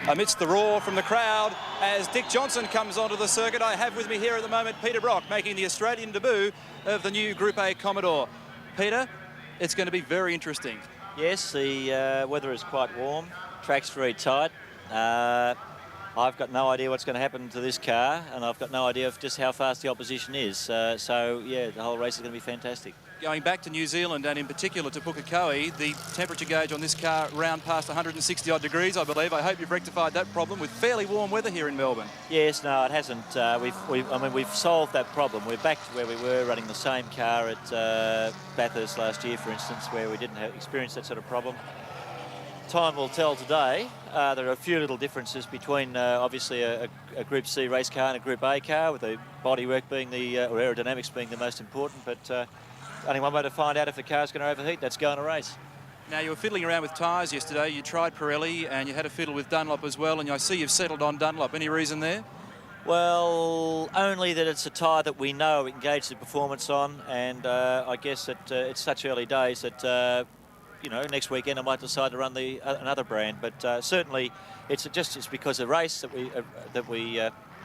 amidst the roar from the crowd as Dick Johnson comes onto the circuit. I have with me here at the moment Peter Brock making the Australian debut of the new Group A Commodore. Peter, it's going to be very interesting. Yes, the weather is quite warm, track's very tight. I've got no idea what's going to happen to this car, and I've got no idea of just how fast the opposition is. So, yeah, the whole race is going to be fantastic. Going back to New Zealand and in particular to Pukekohe, the temperature gauge on this car round past 160 odd degrees, I believe. I hope you've rectified that problem with fairly warm weather here in Melbourne. Yes, no, it hasn't. We've solved that problem. We're back to where we were running the same car at Bathurst last year, for instance, where we didn't experience that sort of problem. Time will tell today. There are a few little differences between obviously a Group C race car and a Group A car, with the bodywork being or aerodynamics being the most important, but only one way to find out if the car's going to overheat, that's going to race. Now, you were fiddling around with tyres yesterday. You tried Pirelli and you had a fiddle with Dunlop as well, and I see you've settled on Dunlop. Any reason there? Well, only that it's a tyre that we know we can gauge the performance on, and I guess that it's such early days that you know, next weekend I might decide to run another brand, but certainly it's because of the race that we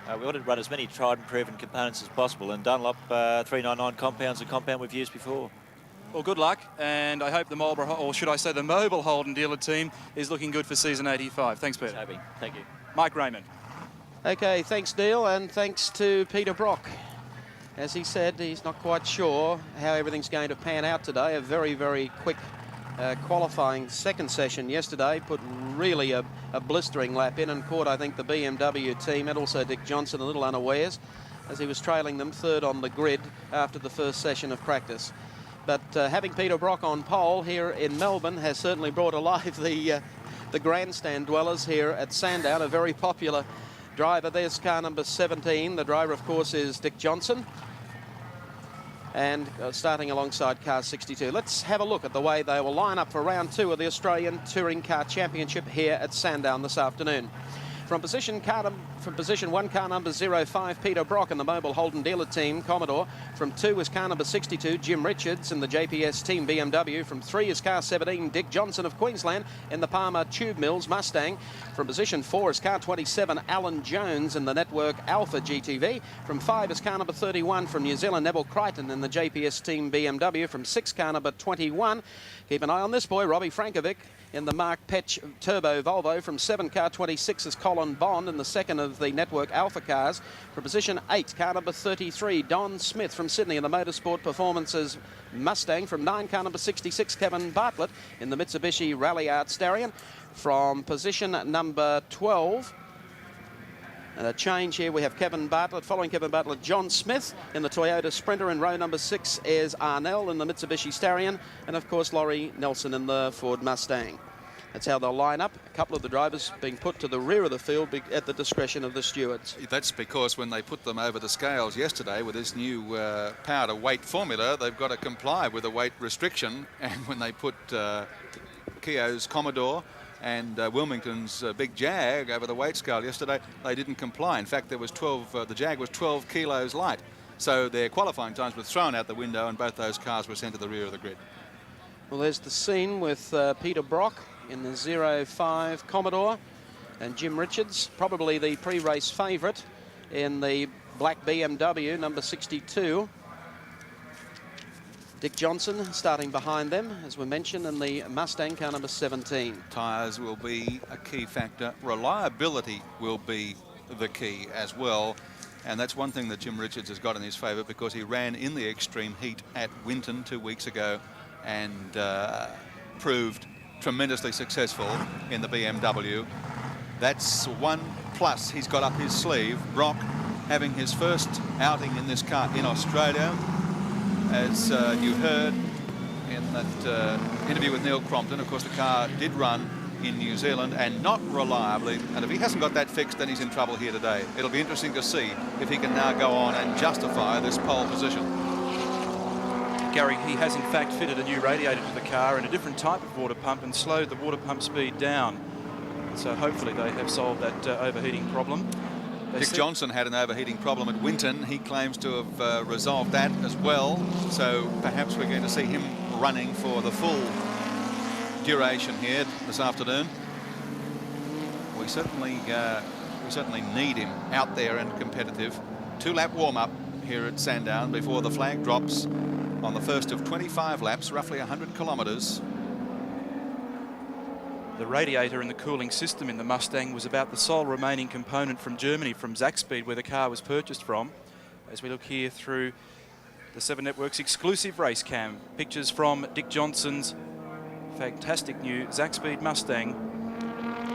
wanted to run as many tried and proven components as possible, and Dunlop 399 compound's a compound we've used before. Well, good luck, and I hope the Marlborough, or should I say the Mobile Holden dealer team, is looking good for season 85. Thanks, Peter. Thank you. Mike Raymond. Okay, thanks, Neil, and thanks to Peter Brock. As he said, he's not quite sure how everything's going to pan out today. A very, very quick qualifying second session yesterday, put really a blistering lap in and caught, I think, the BMW team and also Dick Johnson a little unawares as he was trailing them third on the grid after the first session of practice. But having Peter Brock on pole here in Melbourne has certainly brought alive the grandstand dwellers here at Sandown, a very popular driver. There's car number 17. The driver, of course, is Dick Johnson. And starting alongside car 62. Let's have a look at the way they will line up for round 2 of the Australian Touring Car Championship here at Sandown this afternoon. From position 1, car number 05, Peter Brock in the Mobile Holden dealer team, Commodore. From 2 is car number 62, Jim Richards in the JPS team, BMW. From 3 is car 17, Dick Johnson of Queensland in the Palmer Tube Mills Mustang. From position 4 is car 27, Alan Jones in the Network Alpha GTV. From 5 is car number 31 from New Zealand, Neville Crichton in the JPS team, BMW. From 6, car number 21, keep an eye on this boy, Robbie Frankovic in the Mark Petch Turbo Volvo. From 7, car 26 is Colin Bond in the second of the Network Alpha cars. From position 8, car number 33, Don Smith from Sydney in the Motorsport Performances Mustang. From 9, car number 66, Kevin Bartlett in the Mitsubishi Rally Art Starion. From position number 12, a change here, we have Kevin Bartlett. Following Kevin Bartlett, John Smith in the Toyota Sprinter. In row number 6 is Arnell in the Mitsubishi Starion. And, of course, Laurie Nelson in the Ford Mustang. That's how they'll line up. A couple of the drivers being put to the rear of the field at the discretion of the stewards. That's because when they put them over the scales yesterday with this new power to weight formula, they've got to comply with a weight restriction. And when they put Keogh's Commodore and Wilmington's big Jag over the weight scale yesterday, they didn't comply. In fact, there was 12. The Jag was 12 kilos light. So their qualifying times were thrown out the window, and both those cars were sent to the rear of the grid. Well, there's the scene with Peter Brock in the 05 Commodore and Jim Richards, probably the pre-race favourite, in the black BMW number 62. Dick Johnson starting behind them, as we mentioned, in the Mustang car number 17. Tyres will be a key factor. Reliability will be the key as well. And that's one thing that Jim Richards has got in his favour, because he ran in the extreme heat at Winton 2 weeks ago and proved tremendously successful in the BMW. That's one plus he's got up his sleeve. Brock having his first outing in this car in Australia. As you heard in that interview with Neil Crompton, of course, the car did run in New Zealand and not reliably. And if he hasn't got that fixed, then he's in trouble here today. It'll be interesting to see if he can now go on and justify this pole position. Gary, he has in fact fitted a new radiator to the car and a different type of water pump and slowed the water pump speed down. So hopefully they have solved that overheating problem. Dick Johnson had an overheating problem at Winton. He claims to have resolved that as well. So perhaps we're going to see him running for the full duration here this afternoon. we certainly need him out there and competitive. 2-lap warm-up here at Sandown before the flag drops on the first of 25 laps, roughly 100 kilometres. The radiator and the cooling system in the Mustang was about the sole remaining component from Germany, from Zakspeed, where the car was purchased from. As we look here through the 7 Network's exclusive race cam, pictures from Dick Johnson's fantastic new Zakspeed Mustang.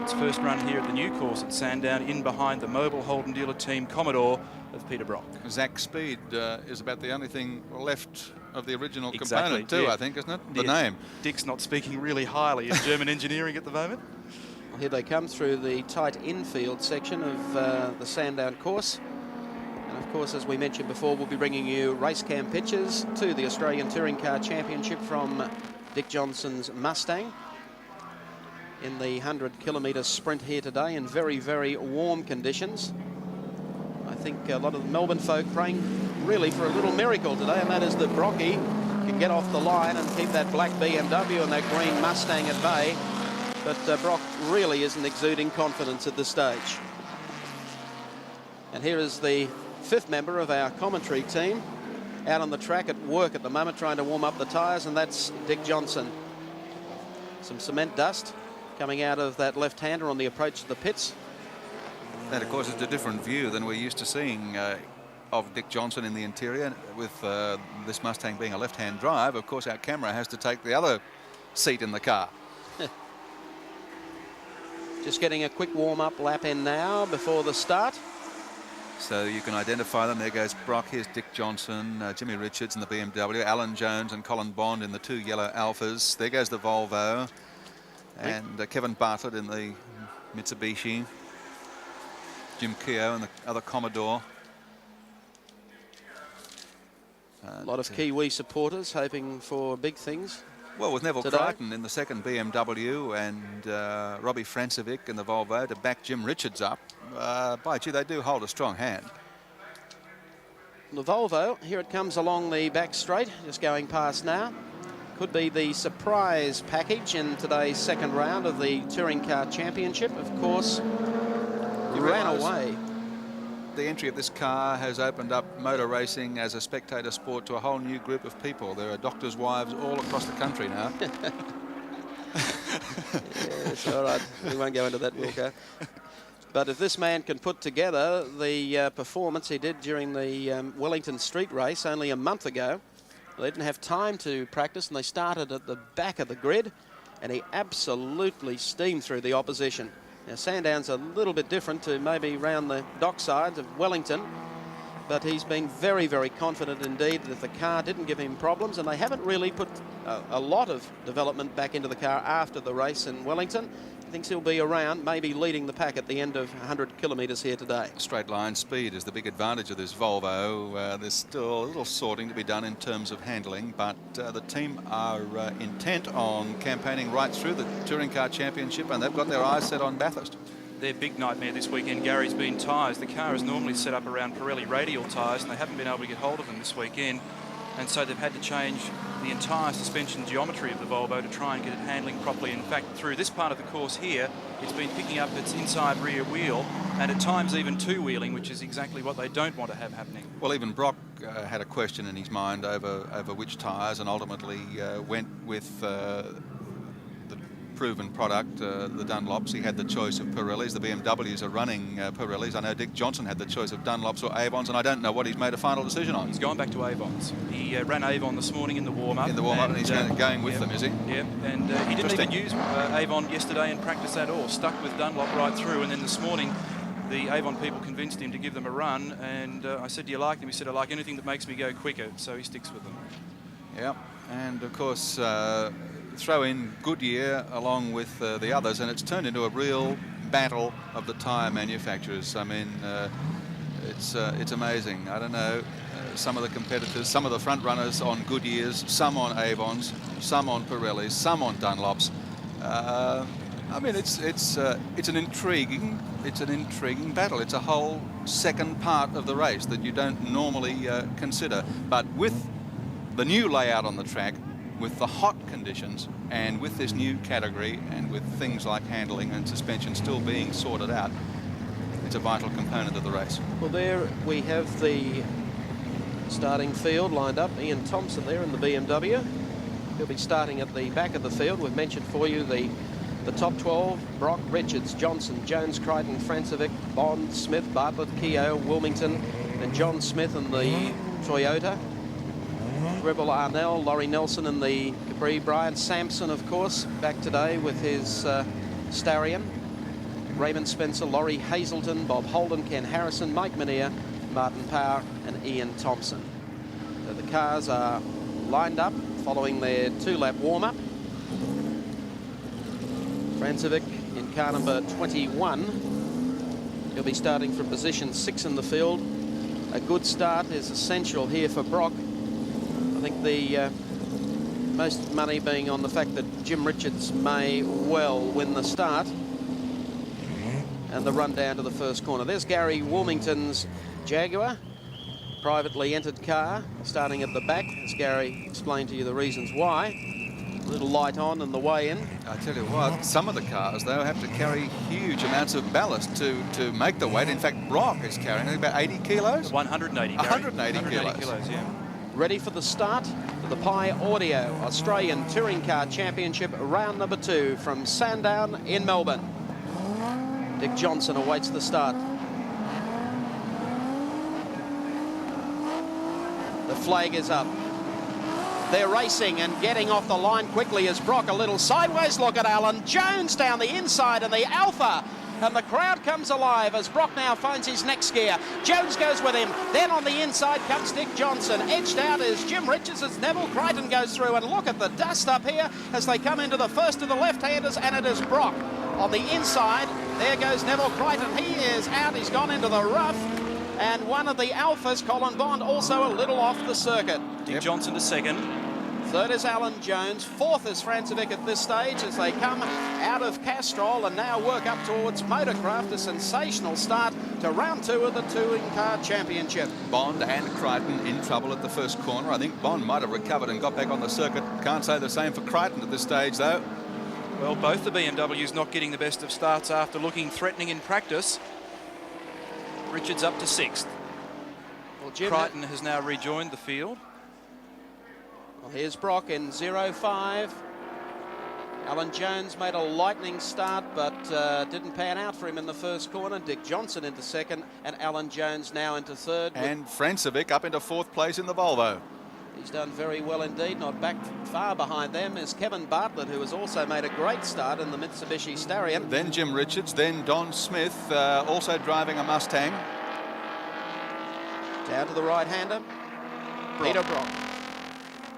Its first run here at the new course at Sandown, in behind the mobile Holden dealer team Commodore of Peter Brock. Zakspeed is about the only thing left of the original Exactly, component too, yeah. I think, isn't it? The Yeah. name. Dick's not speaking really highly of German engineering at the moment. Well, here they come through the tight infield section of the Sandown course. And of course, as we mentioned before, we'll be bringing you race cam pictures to the Australian Touring Car Championship from Dick Johnson's Mustang in the 100-kilometre sprint here today in very, very warm conditions. I think a lot of the Melbourne folk praying really for a little miracle today, and that is that Brocky can get off the line and keep that black BMW and that green Mustang at bay. But Brock really isn't exuding confidence at this stage. And here is the 5th member of our commentary team out on the track at work at the moment, trying to warm up the tyres, and that's Dick Johnson. Some cement dust coming out of that left-hander on the approach to the pits. That, of course, is a different view than we're used to seeing of Dick Johnson in the interior. With this Mustang being a left-hand drive, of course, our camera has to take the other seat in the car. Just getting a quick warm-up lap in now before the start. So you can identify them. There goes Brock. Here's Dick Johnson, Jimmy Richards in the BMW, Alan Jones and Colin Bond in the 2 yellow Alphas. There goes the Volvo. And Kevin Bartlett in the Mitsubishi. Jim Keogh and the other Commodore. A lot of Kiwi supporters hoping for big things. Well, with Neville today. Crichton in the second BMW and Robbie Francevic in the Volvo to back Jim Richards up. By gee, they do hold a strong hand. The Volvo, here it comes along the back straight, just going past now. Could be the surprise package in today's second round of the Touring Car Championship. Of course, You ran realise away. the entry of this car has opened up motor racing as a spectator sport to a whole new group of people. There are doctors' wives all across the country now. Yes, all right. We won't go into that, Wilco. But if this man can put together the performance he did during the Wellington Street Race only a month ago, they didn't have time to practice, and they started at the back of the grid, and he absolutely steamed through the opposition. Now, Sandown's a little bit different to maybe round the dockside of Wellington, but he's been very, very confident indeed that the car didn't give him problems, and they haven't really put a lot of development back into the car after the race in Wellington. He thinks he'll be around, maybe leading the pack at the end of 100 kilometres here today. Straight line speed is the big advantage of this Volvo. There's still a little sorting to be done in terms of handling, but the team are intent on campaigning right through the Touring Car Championship, and they've got their eyes set on Bathurst. Their big nightmare this weekend, Gary's been tyres. The car is normally set up around Pirelli radial tyres, and they haven't been able to get hold of them this weekend. And so they've had to change the entire suspension geometry of the Volvo to try and get it handling properly. In fact, through this part of the course here, it's been picking up its inside rear wheel, and at times even two-wheeling, which is exactly what they don't want to have happening. Well, even Brock had a question in his mind over which tyres, and ultimately went with the proven product, the Dunlops. He had the choice of Pirellis. The BMWs are running Pirellis. I know Dick Johnson had the choice of Dunlops or Avons, and I don't know what he's made a final decision on. He's gone back to Avons. He ran Avon this morning in the warm-up. In the warm-up, and he's going with them, is he? Yeah, and he didn't even use Avon yesterday in practice at all. Stuck with Dunlop right through, and then this morning the Avon people convinced him to give them a run, and I said, do you like them? He said, I like anything that makes me go quicker, so he sticks with them. Yeah, and of course throw in Goodyear along with the others, and it's turned into a real battle of the tyre manufacturers. I mean, it's amazing. I don't know, some of the competitors, some of the front runners on Goodyears, some on Avons, some on Pirellis, some on Dunlops. I mean, it's an intriguing battle. It's a whole second part of the race that you don't normally consider. But with the new layout on the track, with the hot conditions and with this new category and with things like handling and suspension still being sorted out, it's a vital component of the race. Well, there we have the starting field lined up. Ian Thompson there in the BMW. He'll be starting at the back of the field. We've mentioned for you the top 12. Brock, Richards, Johnson, Jones, Crichton, Francevic, Bond, Smith, Bartlett, Keogh, Wilmington, and John Smith in the Toyota. Rebel Arnell, Laurie Nelson in the Capri. Brian Sampson, of course, back today with his Starion. Raymond Spencer, Laurie Hazelton, Bob Holden, Ken Harrison, Mike Minear, Martin Power, and Ian Thompson. So the cars are lined up following their 2-lap warm-up. Francevic in car number 21. He'll be starting from position 6 in the field. A good start is essential here for Brock. I think the most money being on the fact that Jim Richards may well win the start. And the run down to the first corner. There's Gary Wilmington's Jaguar, privately entered car, starting at the back, as Gary explained to you the reasons why. A little light on the way in. I tell you what, some of the cars, they'll have to carry huge amounts of ballast to make the weight. In fact, Brock is carrying about 80 kilos. 180, Gary. 180 kilos, yeah. Ready for the start for the Pi Audio Australian Touring Car Championship, round number 2 from Sandown in Melbourne. Dick Johnson awaits the start. The flag is up. They're racing and getting off the line quickly as Brock. A little sideways look at Alan Jones down the inside and the Alpha. And the crowd comes alive as Brock now finds his next gear. Jones goes with him. Then on the inside comes Dick Johnson. Edged out is Jim Richards as Neville Crichton goes through. And look at the dust up here as they come into the first of the left-handers, and it is Brock. On the inside, there goes Neville Crichton. He is out. He's gone into the rough. And one of the Alphas, Colin Bond, also a little off the circuit. Dick Johnson to second. Third is Alan Jones. Fourth is Francevic at this stage as they come out of Castrol and now work up towards Motorcraft. A sensational start to round 2 of the Touring Car Championship. Bond and Crichton in trouble at the first corner. I think Bond might have recovered and got back on the circuit. Can't say the same for Crichton at this stage, though. Well, both the BMWs not getting the best of starts after looking threatening in practice. Richards up to 6th. Well, Jim, Crichton has now rejoined the field. well, here's Brock in 0-5. Alan Jones made a lightning start, but didn't pan out for him in the first corner. Dick Johnson into second, and Alan Jones now into third. And Francevic up into 4th place in the Volvo. He's done very well indeed. Not back far behind them is Kevin Bartlett, who has also made a great start in the Mitsubishi Starion. Then Jim Richards, then Don Smith, also driving a Mustang. Down to the right-hander, Peter Brock.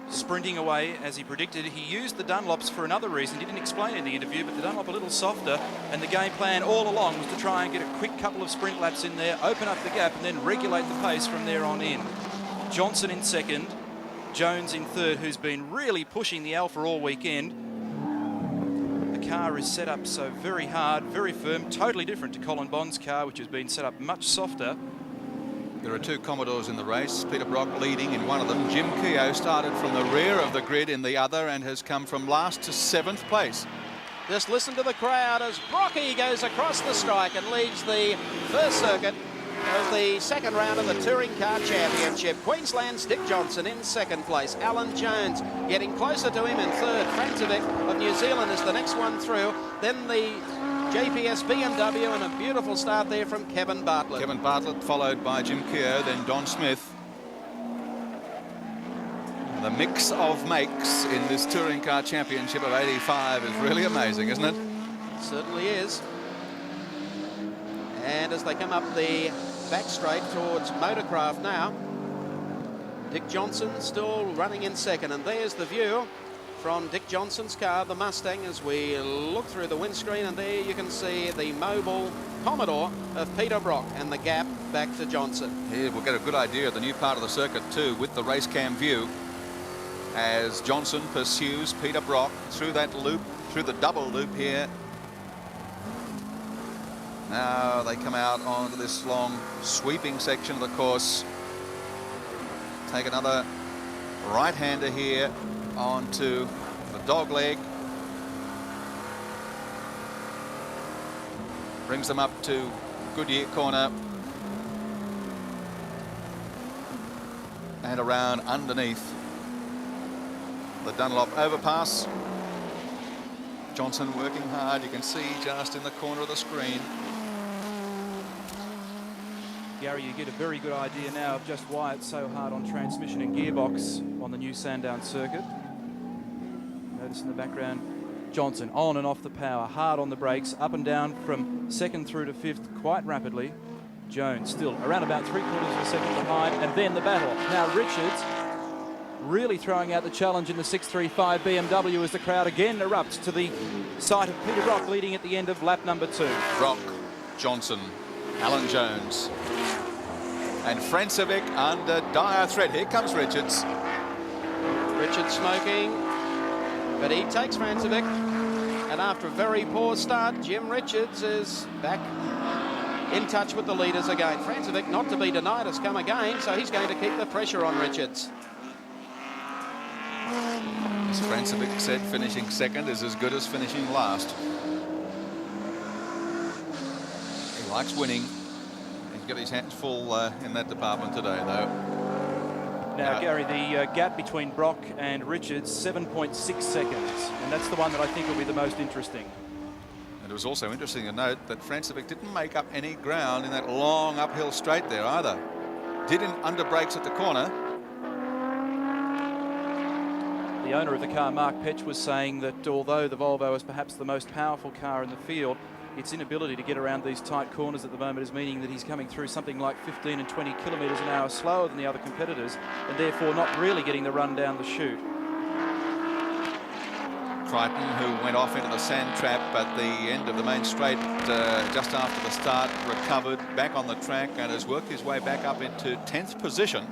Sprinting away as he predicted. He used the Dunlops for another reason. He didn't explain in the interview, but the Dunlop a little softer, and the game plan all along was to try and get a quick couple of sprint laps in there, open up the gap, and then regulate the pace from there on in. Johnson in second, Jones in third, who's been really pushing the Alpha all weekend. The car is set up so very hard, very firm, totally different to Colin Bond's car, which has been set up much softer. There are 2 Commodores in the race. Peter Brock leading in one of them. Jim Keogh started from the rear of the grid in the other and has come from last to 7th place. Just listen to the crowd as Brocky goes across the strike and leads the first circuit of the second round of the Touring Car Championship. Queensland's Dick Johnson in second place. Alan Jones getting closer to him in third. Francevic of New Zealand is the next one through. Then the JPS BMW, and a beautiful start there from Kevin Bartlett. Kevin Bartlett followed by Jim Keogh, then Don Smith. The mix of makes in this Touring Car Championship of 85 is really amazing, isn't it? It certainly is. And as they come up the back straight towards Motorcraft now, Dick Johnson still running in second, and there's the view from Dick Johnson's car, the Mustang, as we look through the windscreen, and there you can see the mobile Commodore of Peter Brock and the gap back to Johnson. Here we'll get a good idea of the new part of the circuit too with the race cam view as Johnson pursues Peter Brock through that loop, through the double loop here. Now they come out onto this long sweeping section of the course. Take another right-hander here onto the dog leg. Brings them up to Goodyear corner. And around underneath the Dunlop overpass. Johnson working hard. You can see just in the corner of the screen. Gary, you get a very good idea now of just why it's so hard on transmission and gearbox on the new Sandown circuit. Notice in the background, Johnson on and off the power, hard on the brakes, up and down from second through to fifth quite rapidly. Jones still around about 3/4 of a second behind, and then the battle. Now Richards really throwing out the challenge in the 635 BMW as the crowd again erupts to the sight of Peter Brock leading at the end of lap number 2. Brock, Johnson, Alan Jones, and Francevic under dire threat. Here comes Richards. Richards smoking, but he takes Francevic. And after a very poor start, Jim Richards is back in touch with the leaders again. Francevic, not to be denied, has come again, so he's going to keep the pressure on Richards. As Francevic said, finishing second is as good as finishing last. He likes winning. He's got his hands full in that department today, though. Now, Gary, the gap between Brock and Richards, 7.6 seconds. And that's the one that I think will be the most interesting. And it was also interesting to note that Francevic didn't make up any ground in that long uphill straight there either. Didn't under brakes at the corner. The owner of the car, Mark Petch, was saying that although the Volvo is perhaps the most powerful car in the field, its inability to get around these tight corners at the moment is meaning that he's coming through something like 15 and 20 kilometres an hour slower than the other competitors, and therefore not really getting the run down the chute. Crichton, who went off into the sand trap at the end of the main straight just after the start, recovered back on the track and has worked his way back up into 10th position.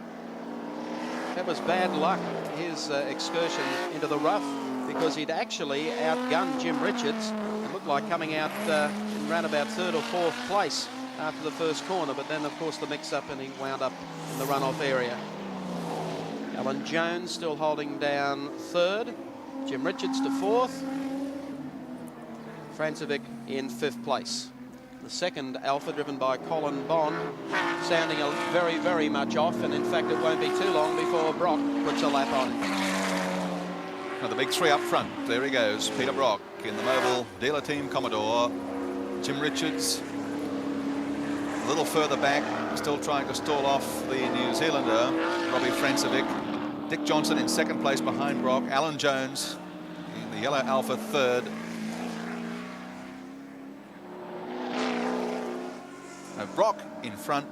That was bad luck, his excursion into the rough, because he'd actually outgunned Jim Richards. It looked like coming out in round about 3rd or 4th place after the first corner, but then of course the mix-up and he wound up in the runoff area. Alan Jones still holding down 3rd, Jim Richards to 4th, Francevic in 5th place. The second Alpha, driven by Colin Bond, sounding very, very much off, and in fact it won't be too long before Brock puts a lap on. Now the big three up front. There he goes, Peter Brock in the Mobile Dealer Team Commodore. Jim Richards a little further back, still trying to stall off the New Zealander, Robbie Francevic. Dick Johnson in 2nd place behind Brock. Alan Jones in the yellow Alpha 3rd. Now Brock in front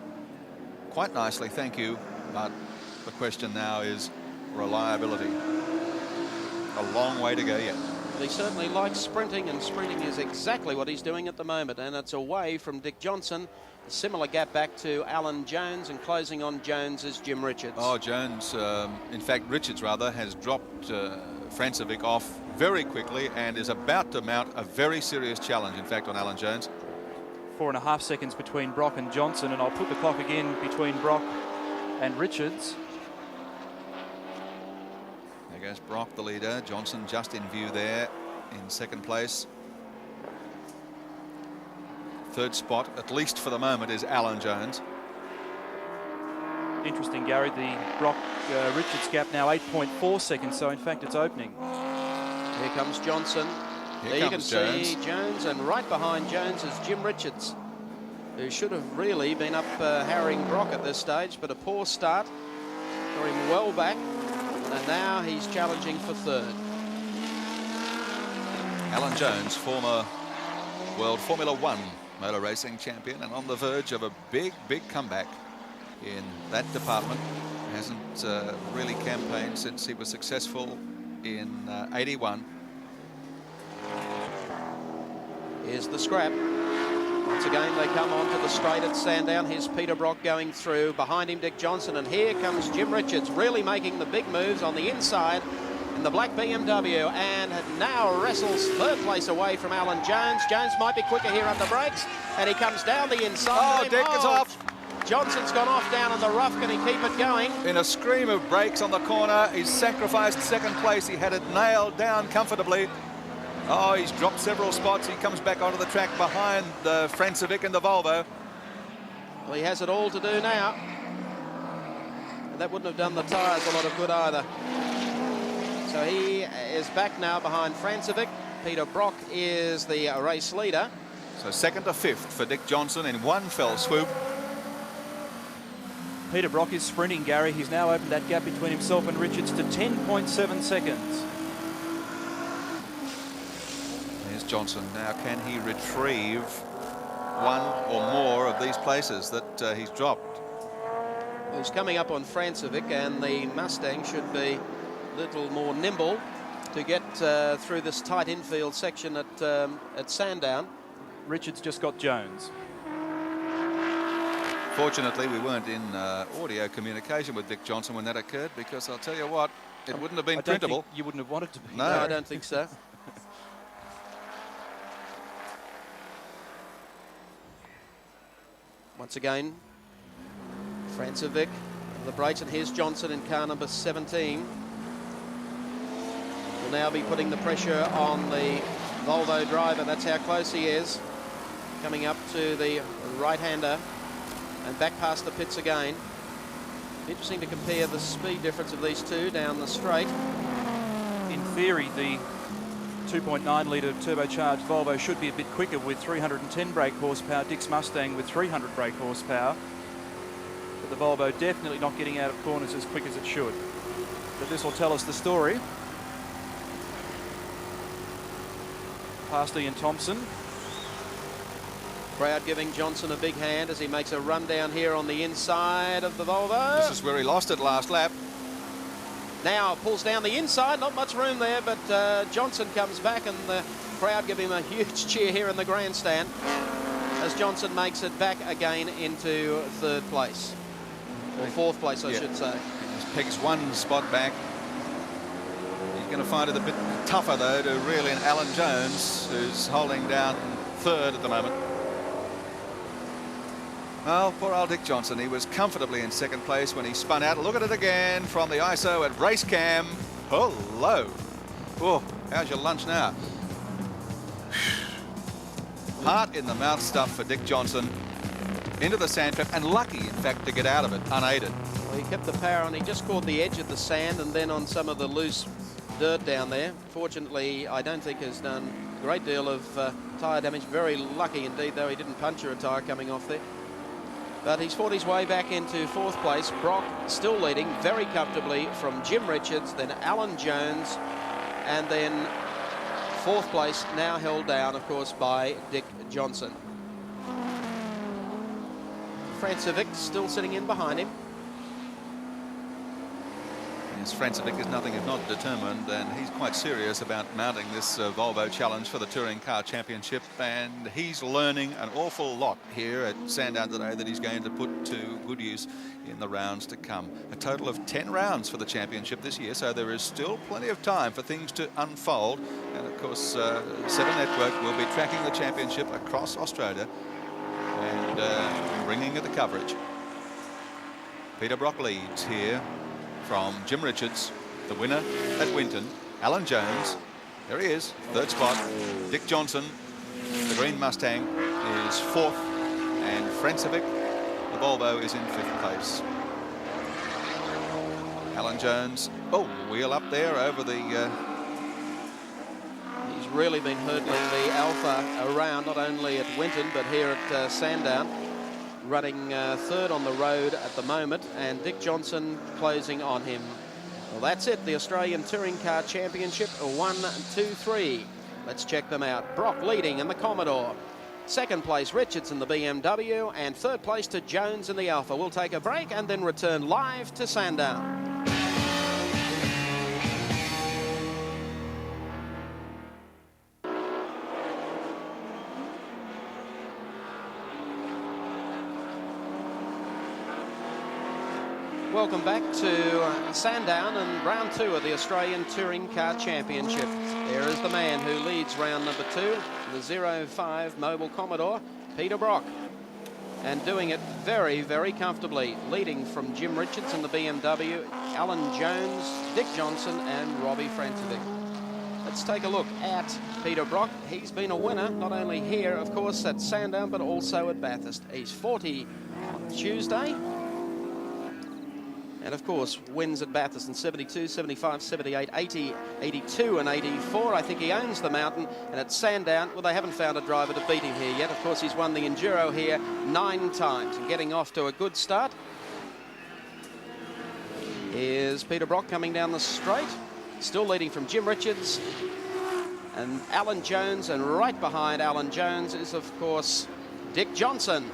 quite nicely, thank you, but the question now is reliability. A long way to go yet. But he certainly likes sprinting, and sprinting is exactly what he's doing at the moment, and it's away from Dick Johnson. A similar gap back to Alan Jones, and closing on Jones is Jim Richards. Oh, Jones, in fact Richards rather, has dropped Francevic off very quickly and is about to mount a very serious challenge, in fact, on Alan Jones. 4.5 seconds between Brock and Johnson, and I'll put the clock again between Brock and Richards. There goes Brock, the leader. Johnson just in view there in 2nd place. 3rd spot, at least for the moment, is Alan Jones. Interesting, Gary, the Brock-Richards gap now 8.4 seconds, so in fact it's opening. Here comes Johnson. There you can see Jones, and right behind Jones is Jim Richards, who should have really been up harrying Brock at this stage, but a poor start for him well back, and now he's challenging for 3rd. Alan Jones, former World Formula One motor racing champion, and on the verge of a big comeback in that department. Hasn't really campaigned since he was successful in 81. Here's the scrap. Once again, they come onto the straight at Sandown. Here's Peter Brock going through. Behind him, Dick Johnson. And here comes Jim Richards, really making the big moves on the inside in the black BMW. And now wrestles 3rd place away from Alan Jones. Jones might be quicker here under brakes. And he comes down the inside. Oh, Dick is off. Johnson's gone off down in the rough. Can he keep it going? In a scream of breaks on the corner, he's sacrificed second place. He had it nailed down comfortably. Oh, he's dropped several spots. He comes back onto the track behind the Francevic and the Volvo. Well, he has it all to do now. And that wouldn't have done the tyres a lot of good either. So he is back now behind Francevic. Peter Brock is the race leader. So second to fifth for Dick Johnson in one fell swoop. Peter Brock is sprinting, Gary. He's now opened that gap between himself and Richards to 10.7 seconds. There's Johnson. Now can he retrieve one or more of these places that he's dropped? Well, he's coming up on Francevic, and the Mustang should be a little more nimble to get through this tight infield section at Sandown. Richards just got Jones. Fortunately, we weren't in audio communication with Dick Johnson when that occurred, because I'll tell you what, it wouldn't have been I don't printable. think you wouldn't have wanted to be. No. No, I don't think so. Once again, Francevic, the brakes, and here's Johnson in car number 17. Will now be putting the pressure on the Volvo driver. That's how close he is. Coming up to the right-hander and back past the pits again. Interesting to compare the speed difference of these two down the straight. In theory, the 2.9 litre turbocharged Volvo should be a bit quicker with 310 brake horsepower. Dick's Mustang with 300 brake horsepower. But the Volvo definitely not getting out of corners as quick as it should. But this will tell us the story. Past Ian Thompson. Crowd giving Johnson a big hand as he makes a run down here on the inside of the Volvo. This is where he lost it last lap. Now pulls down the inside, not much room there, but Johnson comes back, and the crowd give him a huge cheer here in the grandstand as Johnson makes it back again into third place, or fourth place, I should say. Just pegs one spot back. He's going to find it a bit tougher, though, to reel in Alan Jones, who's holding down third at the moment. Well, poor old Dick Johnson, he was comfortably in second place when he spun out. Look at it again from the ISO at race cam. Hello. Oh, how's your lunch now? Heart in the mouth stuff for Dick Johnson. Into the sand trap, and lucky, in fact, to get out of it unaided. Well, he kept the power on. He just caught the edge of the sand and then on some of the loose dirt down there. Fortunately, I don't think has done a great deal of tyre damage. Very lucky indeed, though he didn't puncture a tyre coming off there. But he's fought his way back into fourth place. Brock still leading very comfortably from Jim Richards, then Alan Jones, and then fourth place now held down, of course, by Dick Johnson. Francevic still sitting in behind him. Yes, Francevic is nothing if not determined, and he's quite serious about mounting this Volvo challenge for the Touring Car Championship, and he's learning an awful lot here at Sandown today that he's going to put to good use in the rounds to come. A total of 10 rounds for the championship this year, so there is still plenty of time for things to unfold, and of course 7 Network will be tracking the championship across Australia and bringing it the coverage. Peter Brock leads here from Jim Richards, the winner at Winton. Alan Jones, there he is, third spot. Dick Johnson, the green Mustang, is fourth, and Francevic, the Volvo, is in fifth place. Alan Jones, oh, wheel up there over the... He's really been hurdling the Alpha around, not only at Winton, but here at Sandown. Running third on the road at the moment, and Dick Johnson closing on him. Well, that's it, the Australian Touring Car Championship, 1, 2, 3. Let's check them out. Brock leading in the Commodore. Second place, Richards in the BMW, and third place to Jones in the Alpha. We'll take a break and then return live to Sandown. Welcome back to Sandown and round 2 of the Australian Touring Car Championship. There is the man who leads round number 2, the 05 Mobile Commodore, Peter Brock. and doing it very, very comfortably. Leading from Jim Richards in the BMW, Alan Jones, Dick Johnson and Robbie Francevic. Let's take a look at Peter Brock. He's been a winner, not only here, of course, at Sandown, but also at Bathurst. He's 40 on Tuesday. And, of course, wins at Bathurst in 72, 75, 78, 80, 82 and 84. I think he owns the mountain. And at Sandown, well, they haven't found a driver to beat him here yet. Of course, he's won the Enduro here 9 times and getting off to a good start. Here's Peter Brock coming down the straight. Still leading from Jim Richards and Alan Jones. And right behind Alan Jones is, of course, Dick Johnson.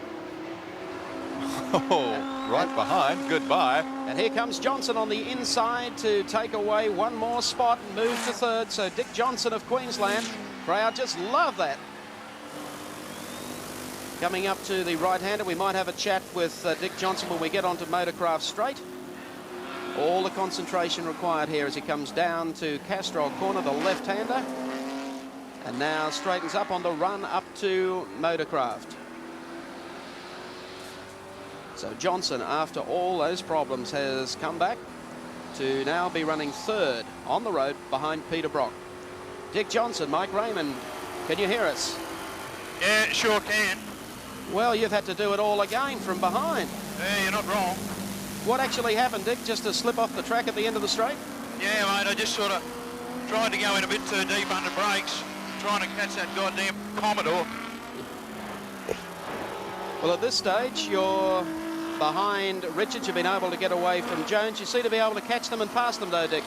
Oh, right behind. Goodbye. And here comes Johnson on the inside to take away one more spot and move to third. So Dick Johnson of Queensland. Crowd just love that. Coming up to the right-hander, we might have a chat with Dick Johnson when we get onto Motorcraft Straight. All the concentration required here as he comes down to Castrol Corner, the left-hander. And now straightens up on the run up to Motorcraft. So Johnson, after all those problems, has come back to now be running third on the road behind Peter Brock. Dick Johnson, Mike Raymond, can you hear us? Yeah, sure can. Well, you've had to do it all again from behind. Yeah, you're not wrong. What actually happened, Dick? Just to slip off the track at the end of the straight? Yeah, mate, I just sort of tried to go in a bit too deep under brakes, trying to catch that goddamn Commodore. Well, at this stage, you're behind Richards. You've been able to get away from Jones. You seem to be able to catch them and pass them, though, Dick.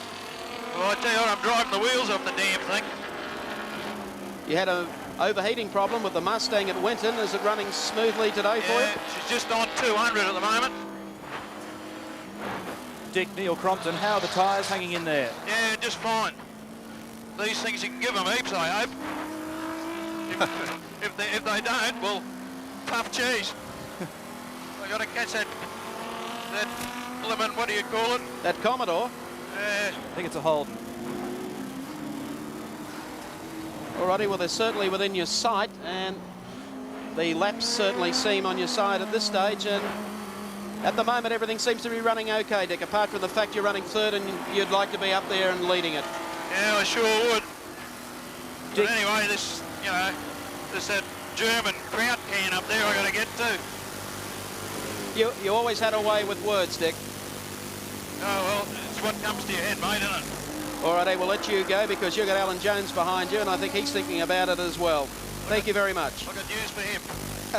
Well, I tell you what, I'm driving the wheels off the damn thing. You had an overheating problem with the Mustang at Winton. Is it running smoothly today for you? Yeah, she's just on 200 at the moment. Dick, Neil Crompton, how are the tyres hanging in there? Yeah, just fine. These things, you can give them heaps, I hope. if they don't, well, tough cheese. I got to catch that lemon, what do you call it? That Commodore? Yeah. I think it's a Holden. Alrighty, well, they're certainly within your sight, and the laps certainly seem on your side at this stage, and at the moment everything seems to be running okay, Dick, apart from the fact you're running third and you'd like to be up there and leading it. Yeah, I sure would. Dick. But anyway, this, you know, there's that German kraut can up there I got to get to. You always had a way with words, Dick. Oh, well, it's what comes to your head, mate, isn't it? All right, we'll let you go because you've got Alan Jones behind you, and I think he's thinking about it as well. Thank you very much. I got news for him.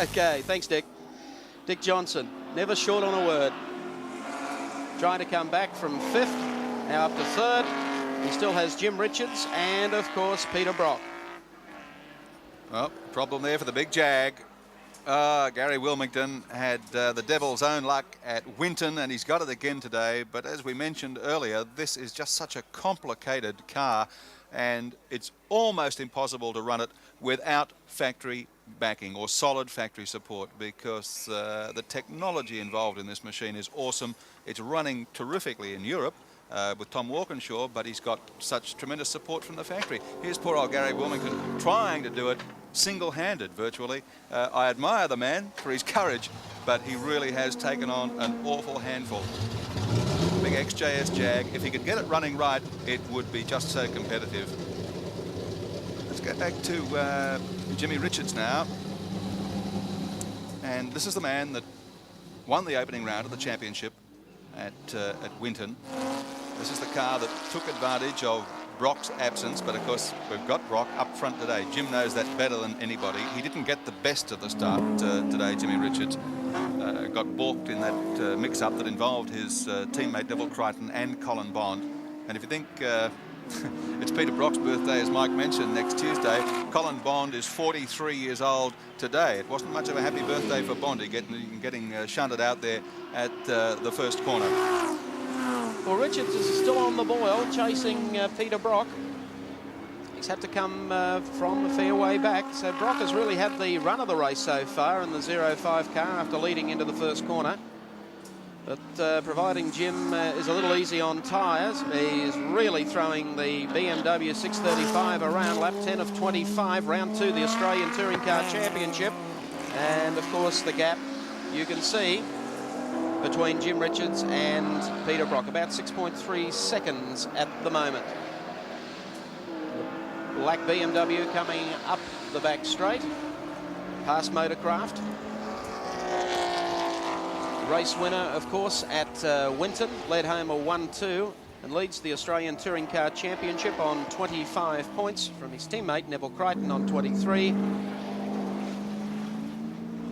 Okay, thanks, Dick. Dick Johnson, never short on a word. Trying to come back from fifth, now up to third. He still has Jim Richards and, of course, Peter Brock. Well, problem there for the big Jag. Gary Wilmington had the devil's own luck at Winton, and he's got it again today. But as we mentioned earlier, this is just such a complicated car, and it's almost impossible to run it without factory backing or solid factory support, because the technology involved in this machine is awesome. It's running terrifically in Europe with Tom Walkinshaw, but he's got such tremendous support from the factory. Here's poor old Gary Wilmington trying to do it single-handed virtually. I admire the man for his courage, but he really has taken on an awful handful. Big XJS Jag, if he could get it running right, it would be just so competitive. Let's go back to Jimmy Richards now. And this is the man that won the opening round of the championship at Winton. This is the car that took advantage of Brock's absence, but of course we've got Brock up front today. Jim knows that better than anybody. He didn't get the best of the start today, Jimmy Richards. Got balked in that mix-up that involved his teammate Neville Crichton and Colin Bond. And if you think it's Peter Brock's birthday, as Mike mentioned, next Tuesday, Colin Bond is 43 years old today. It wasn't much of a happy birthday for Bondy getting shunted out there at the first corner. Well, Richards is still on the boil, chasing Peter Brock. He's had to come from a fair way back. So Brock has really had the run of the race so far in the 05 car after leading into the first corner. But providing Jim is a little easy on tyres, he's really throwing the BMW 635 around lap 10 of 25, round 2, the Australian Touring Car Championship. And, of course, the gap you can see, between Jim Richards and Peter Brock. About 6.3 seconds at the moment. Black BMW coming up the back straight, past Motorcraft. Race winner, of course, at Winton, led home a 1-2 and leads the Australian Touring Car Championship on 25 points from his teammate Neville Crichton on 23.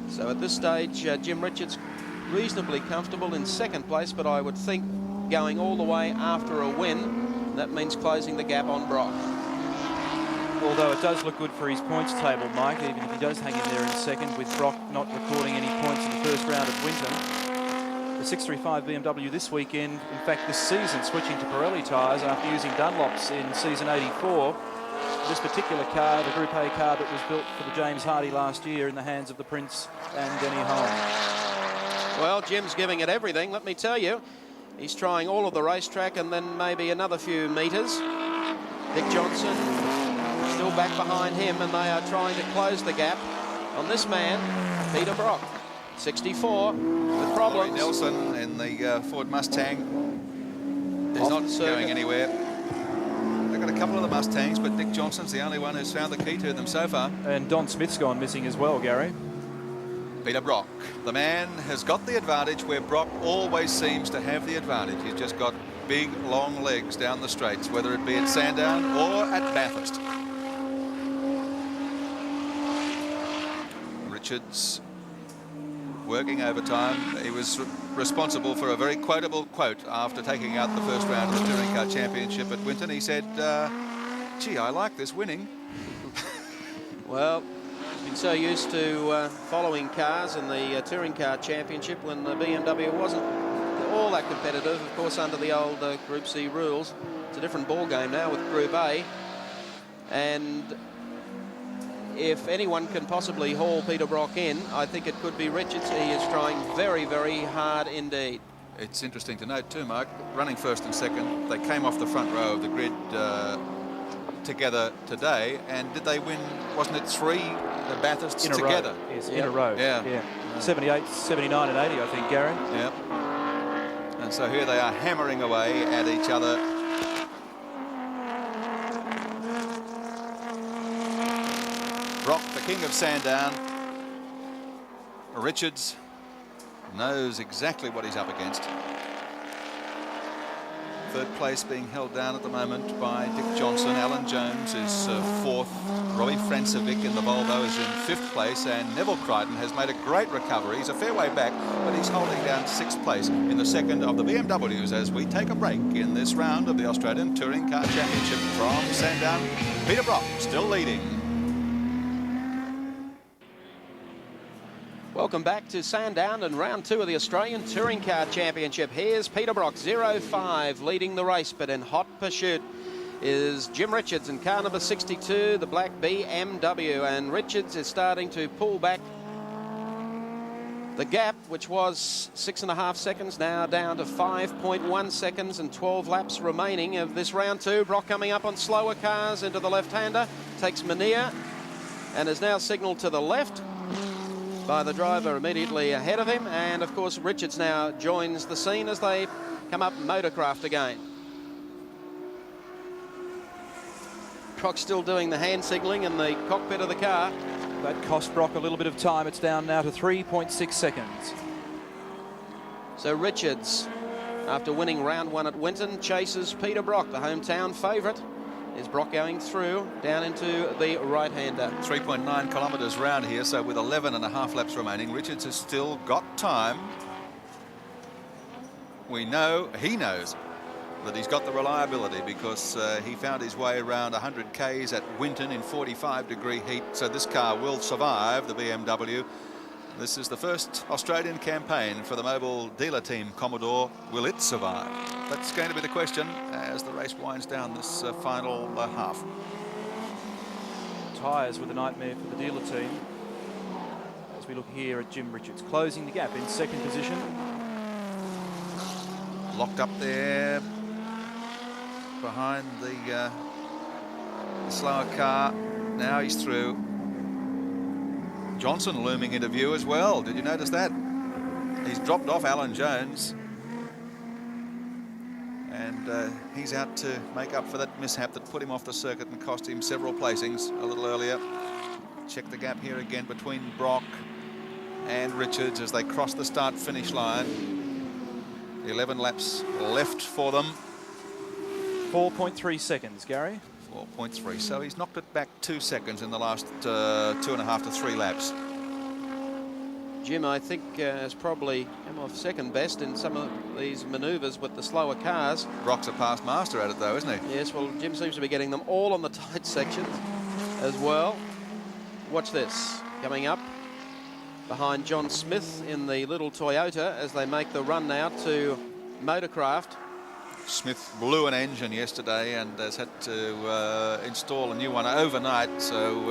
So at this stage, Jim Richards reasonably comfortable in second place, but I would think going all the way after a win, that means closing the gap on Brock. Although it does look good for his points table, Mike, even if he does hang in there in second, with Brock not recording any points in the first round at Winton. The 635 BMW this weekend, in fact this season, switching to Pirelli tyres after using Dunlops in season 84. This particular car, the Group A car that was built for the James Hardy last year, in the hands of the Prince and Denny Holmes. Well, Jim's giving it everything, let me tell you. He's trying all of the racetrack and then maybe another few metres. Dick Johnson still back behind him, and they are trying to close the gap on this man, Peter Brock. 64 with problems. Laurie Nelson in the Ford Mustang is not going anywhere. They've got a couple of the Mustangs, but Dick Johnson's the only one who's found the key to them so far. And Don Smith's gone missing as well, Gary. Peter Brock, the man has got the advantage where Brock always seems to have the advantage. He's just got big, long legs down the straights, whether it be at Sandown or at Bathurst. Richards working overtime. He was responsible for a very quotable quote after taking out the first round of the Touring Car Championship at Winton. He said, gee, I like this winning. Well, he's been so used to following cars in the Touring Car Championship when the BMW wasn't all that competitive, of course, under the old Group C rules. It's a different ball game now with Group A. And if anyone can possibly haul Peter Brock in, I think it could be Richards. He is trying very, very hard indeed. It's interesting to note too, Mark, running first and second, they came off the front row of the grid together today, and did they win, wasn't it 3 Bathursts together? Yes, in a row. Yeah. 78, 79 and 80, I think, Gary. Yeah. And so here they are hammering away at each other. Brock, the king of Sandown. Richards knows exactly what he's up against. Third place being held down at the moment by Dick Johnson. Alan Jones is fourth. Robbie Francevic in the Volvo is in fifth place, and Neville Crichton has made a great recovery. He's a fair way back, but he's holding down sixth place in the second of the BMWs as we take a break in this round of the Australian Touring Car Championship from Sandown. Peter Brock still leading. Welcome back to Sandown and round 2 of the Australian Touring Car Championship. Here's Peter Brock, 0-5, leading the race, but in hot pursuit is Jim Richards in car number 62, the black BMW, and Richards is starting to pull back the gap, which was 6.5 seconds, now down to 5.1 seconds and 12 laps remaining of this round 2. Brock coming up on slower cars into the left-hander, takes Mania and is now signalled to the left by the driver immediately ahead of him, and of course Richards now joins the scene as they come up Motorcraft again. Brock still doing the hand signalling in the cockpit of the car. That cost Brock a little bit of time. It's down now to 3.6 seconds. So Richards, after winning round 1 at Winton, chases Peter Brock, the hometown favourite. Is Brock going through down into the right-hander? 3.9 kilometres round here, so with 11.5 laps remaining, Richards has still got time. We know, he knows, that he's got the reliability because he found his way around 100 Ks at Winton in 45-degree heat, so this car will survive the BMW. This is the first Australian campaign for the mobile dealer team Commodore. Will it survive? That's going to be the question as the race winds down this final half. Tyres were the nightmare for the dealer team. As we look here at Jim Richards closing the gap in second position. Locked up there behind the slower car. Now he's through. Johnson looming into view as well. Did you notice that? He's dropped off Alan Jones. And he's out to make up for that mishap that put him off the circuit and cost him several placings a little earlier. Check the gap here again between Brock and Richards as they cross the start-finish line. 11 laps left for them. 4.3 seconds, Gary. 4.3. So he's knocked it back 2 seconds in the last 2.5 to 3 laps. Jim, I think, has probably come off second best in some of these manoeuvres with the slower cars. Brock's a past master at it, though, isn't he? Yes, well, Jim seems to be getting them all on the tight sections as well. Watch this. Coming up behind John Smith in the little Toyota as they make the run now to Motorcraft. Smith blew an engine yesterday and has had to install a new one overnight, so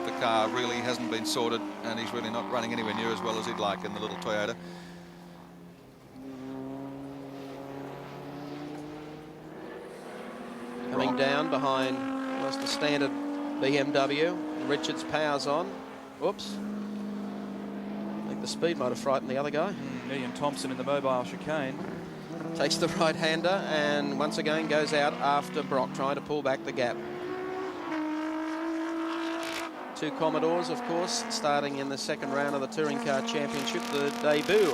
the car really hasn't been sorted and he's really not running anywhere near as well as he'd like in the little Toyota. Coming down behind almost the standard BMW. Richards powers on. Whoops. I think the speed might have frightened the other guy. Ian Thompson in the mobile chicane. Takes the right-hander and once again goes out after Brock, trying to pull back the gap. Two Commodores, of course, starting in the second round of the Touring Car Championship. The debut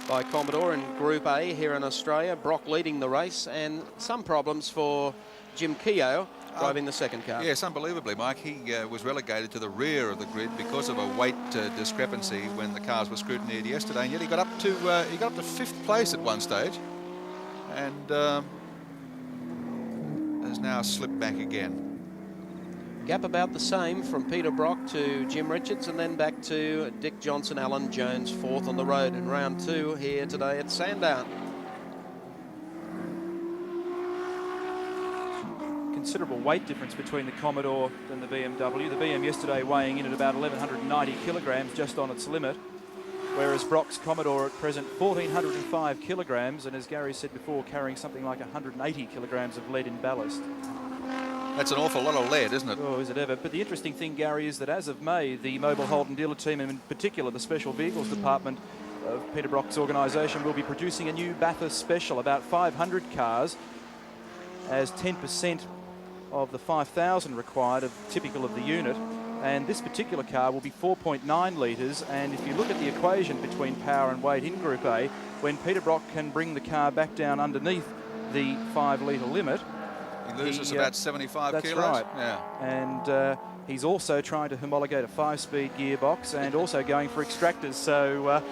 by Commodore in Group A here in Australia. Brock leading the race and some problems for Jim Keogh driving the second car. Yes, unbelievably, Mike. He was relegated to the rear of the grid because of a weight discrepancy when the cars were scrutineered yesterday, and yet he got up to 5th place at one stage. And has now slipped back again. Gap about the same from Peter Brock to Jim Richards and then back to Dick Johnson, Alan Jones, 4th on the road in round 2 here today at Sandown. Considerable weight difference between the Commodore and the BMW. The BM yesterday weighing in at about 1,190 kilograms, just on its limit. Whereas Brock's Commodore at present 1,405 kilograms, and as Gary said before, carrying something like 180 kilograms of lead in ballast. That's an awful lot of lead, isn't it? Oh, is it ever? But the interesting thing, Gary, is that as of May, the Mobile Holden dealer team, and in particular the Special Vehicles Department of Peter Brock's organisation, will be producing a new Bathurst Special, about 500 cars, as 10% of the 5,000 required, typical of the unit. And this particular car will be 4.9 litres, and if you look at the equation between power and weight in Group A, when Peter Brock can bring the car back down underneath the 5 litre limit, he loses about 75 that's kilos. Right. Yeah. And he's also trying to homologate a 5-speed gearbox and also going for extractors, so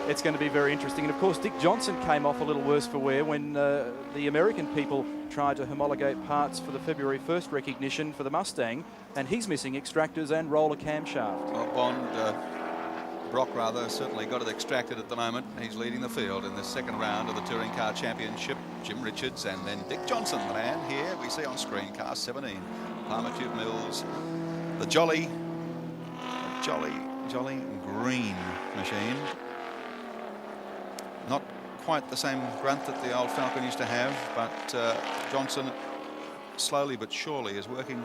it's going to be very interesting. And of course, Dick Johnson came off a little worse for wear when the American people tried to homologate parts for the February 1st recognition for the Mustang, and he's missing extractors and roller camshaft. Well, Brock certainly got it extracted at the moment. He's leading the field in the second round of the Touring Car Championship. Jim Richards and then Dick Johnson, the man here we see on screen, car 17. Palmer Tube Mills, the jolly green machine. Not quite the same grunt that the old Falcon used to have, but Johnson slowly but surely is working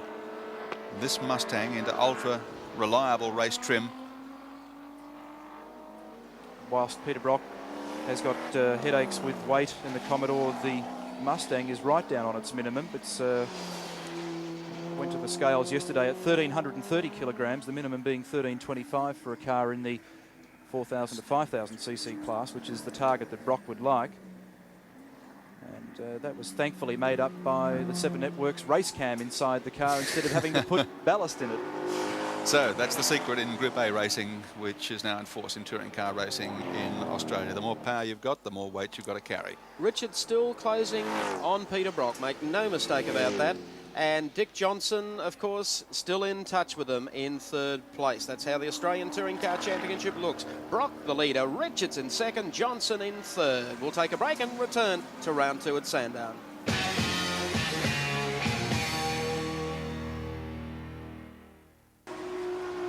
this Mustang into ultra reliable race trim. Whilst Peter Brock has got headaches with weight in the Commodore, the Mustang is right down on its minimum. It's went to the scales yesterday at 1,330 kilograms, the minimum being 1,325 for a car in the 4,000 to 5,000 cc class, which is the target that Brock would like. And that was thankfully made up by the 7 Networks race cam inside the car instead of having to put ballast in it. So that's the secret in Group A racing, which is now in force in touring car racing in Australia. The more power you've got, the more weight you've got to carry. Richard still closing on Peter Brock, make no mistake about that. And Dick Johnson, of course, still in touch with them in 3rd place. That's how the Australian Touring Car Championship looks. Brock the leader, Richards in 2nd, Johnson in 3rd. We'll take a break and return to round 2 at Sandown.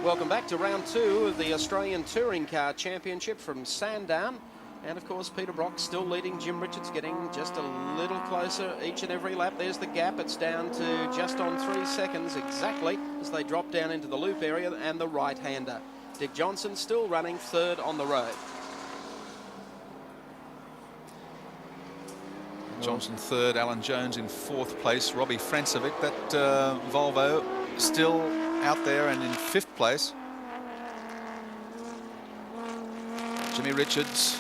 Welcome back to round 2 of the Australian Touring Car Championship from Sandown. And of course, Peter Brock still leading Jim Richards, getting just a little closer each and every lap. There's the gap. It's down to just on 3 seconds exactly as they drop down into the loop area and the right-hander. Dick Johnson still running 3rd on the road. Johnson third, Alan Jones in fourth place, Robbie Francevic, that Volvo still out there and in fifth place. Jimmy Richards,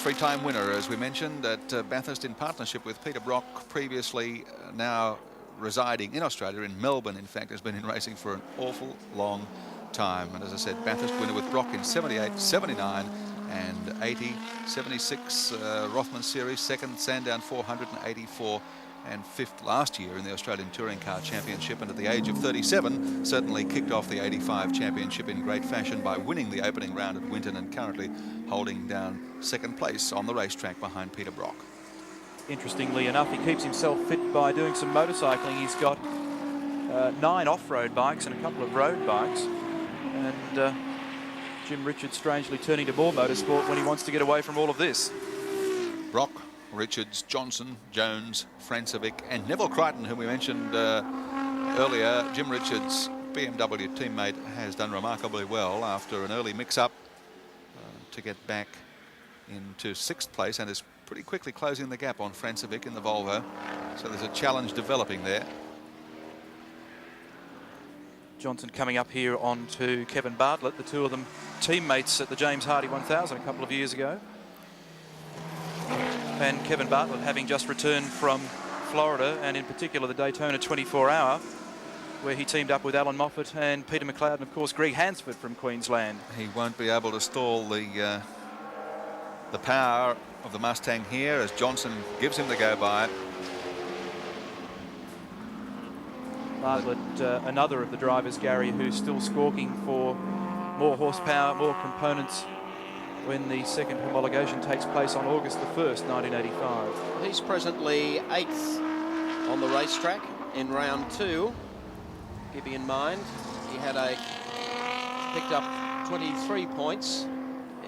three-time winner, as we mentioned, at Bathurst in partnership with Peter Brock, previously now residing in Australia, in Melbourne, in fact, has been in racing for an awful long time. And as I said, Bathurst winner with Brock in 78, 79 and 80, 76 Rothman Series, second Sandown 484 and fifth last year in the Australian Touring Car Championship, and at the age of 37 certainly kicked off the 85 Championship in great fashion by winning the opening round at Winton and currently holding down second place on the racetrack behind Peter Brock. Interestingly enough, he keeps himself fit by doing some motorcycling. He's got 9 off-road bikes and a couple of road bikes, and Jim Richards strangely turning to more motorsport when he wants to get away from all of this. Brock, Richards, Johnson, Jones, Francevic and Neville Crichton, whom we mentioned earlier. Jim Richards' BMW teammate has done remarkably well after an early mix-up to get back into sixth place, and is pretty quickly closing the gap on Francevic in the Volvo. So there's a challenge developing there. Johnson coming up here on to Kevin Bartlett, the two of them teammates at the James Hardy 1000 a couple of years ago. And Kevin Bartlett having just returned from Florida, and in particular the Daytona 24-hour, where he teamed up with Alan Moffat and Peter McLeod and of course Greg Hansford from Queensland. He won't be able to stall the power of the Mustang here as Johnson gives him the go-by. Bartlett, another of the drivers, Gary, who's still squawking for more horsepower, more components when the second homologation takes place on August the 1st, 1985. He's presently 8th on the racetrack in round 2. Keeping in mind, he had picked up 23 points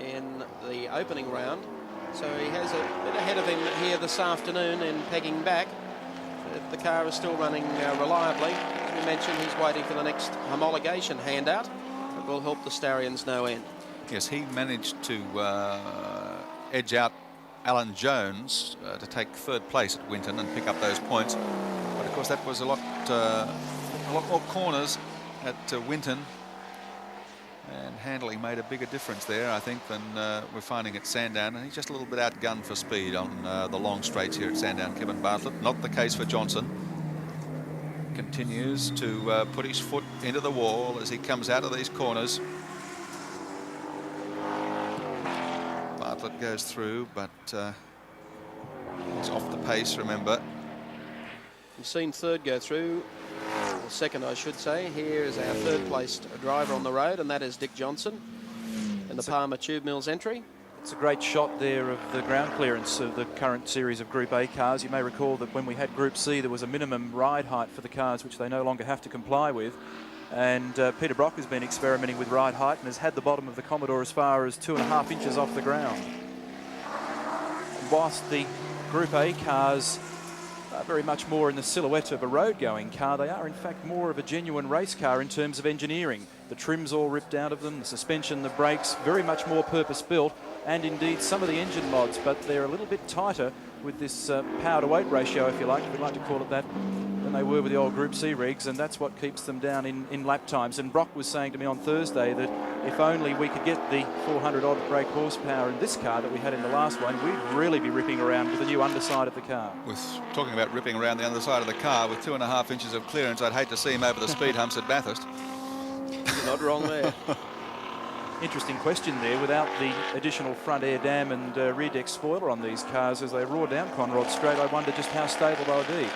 in the opening round, so he has a bit ahead of him here this afternoon in pegging back. But the car is still running reliably. As we mentioned, he's waiting for the next homologation handout that will help the Stallions no end. Yes, he managed to edge out Alan Jones to take third place at Winton and pick up those points. But of course that was a lot more corners at Winton, and handling made a bigger difference there, I think, than we're finding at Sandown. And he's just a little bit outgunned for speed on the long straights here at Sandown, Kevin Bartlett. Not the case for Johnson. Continues to put his foot into the wall as he comes out of these corners. Bartlett goes through, but he's off the pace, remember. You've seen third go through, or second I should say. Here is our third placed driver on the road, and that is Dick Johnson in the Palmer Tube Mills entry. It's a great shot there of the ground clearance of the current series of Group A cars. You may recall that when we had Group C, there was a minimum ride height for the cars, which they no longer have to comply with. And Peter Brock has been experimenting with ride height and has had the bottom of the Commodore as far as 2.5 inches off the ground. And whilst the Group A cars are very much more in the silhouette of a road-going car, they are in fact more of a genuine race car in terms of engineering. The trim's all ripped out of them, the suspension, the brakes, very much more purpose-built, and indeed some of the engine mods, but they're a little bit tighter with this power-to-weight ratio, if you like, if we'd like to call it that, than they were with the old Group C rigs, and that's what keeps them down in lap times. And Brock was saying to me on Thursday that if only we could get the 400-odd brake horsepower in this car that we had in the last one, we'd really be ripping around with the new underside of the car. With talking about ripping around the underside of the car with 2.5 inches of clearance, I'd hate to see him over the speed humps at Bathurst. You're not wrong there. Interesting question there. Without the additional front air dam and rear deck spoiler on these cars as they roar down Conrod Straight, I wonder just how stable they'll be.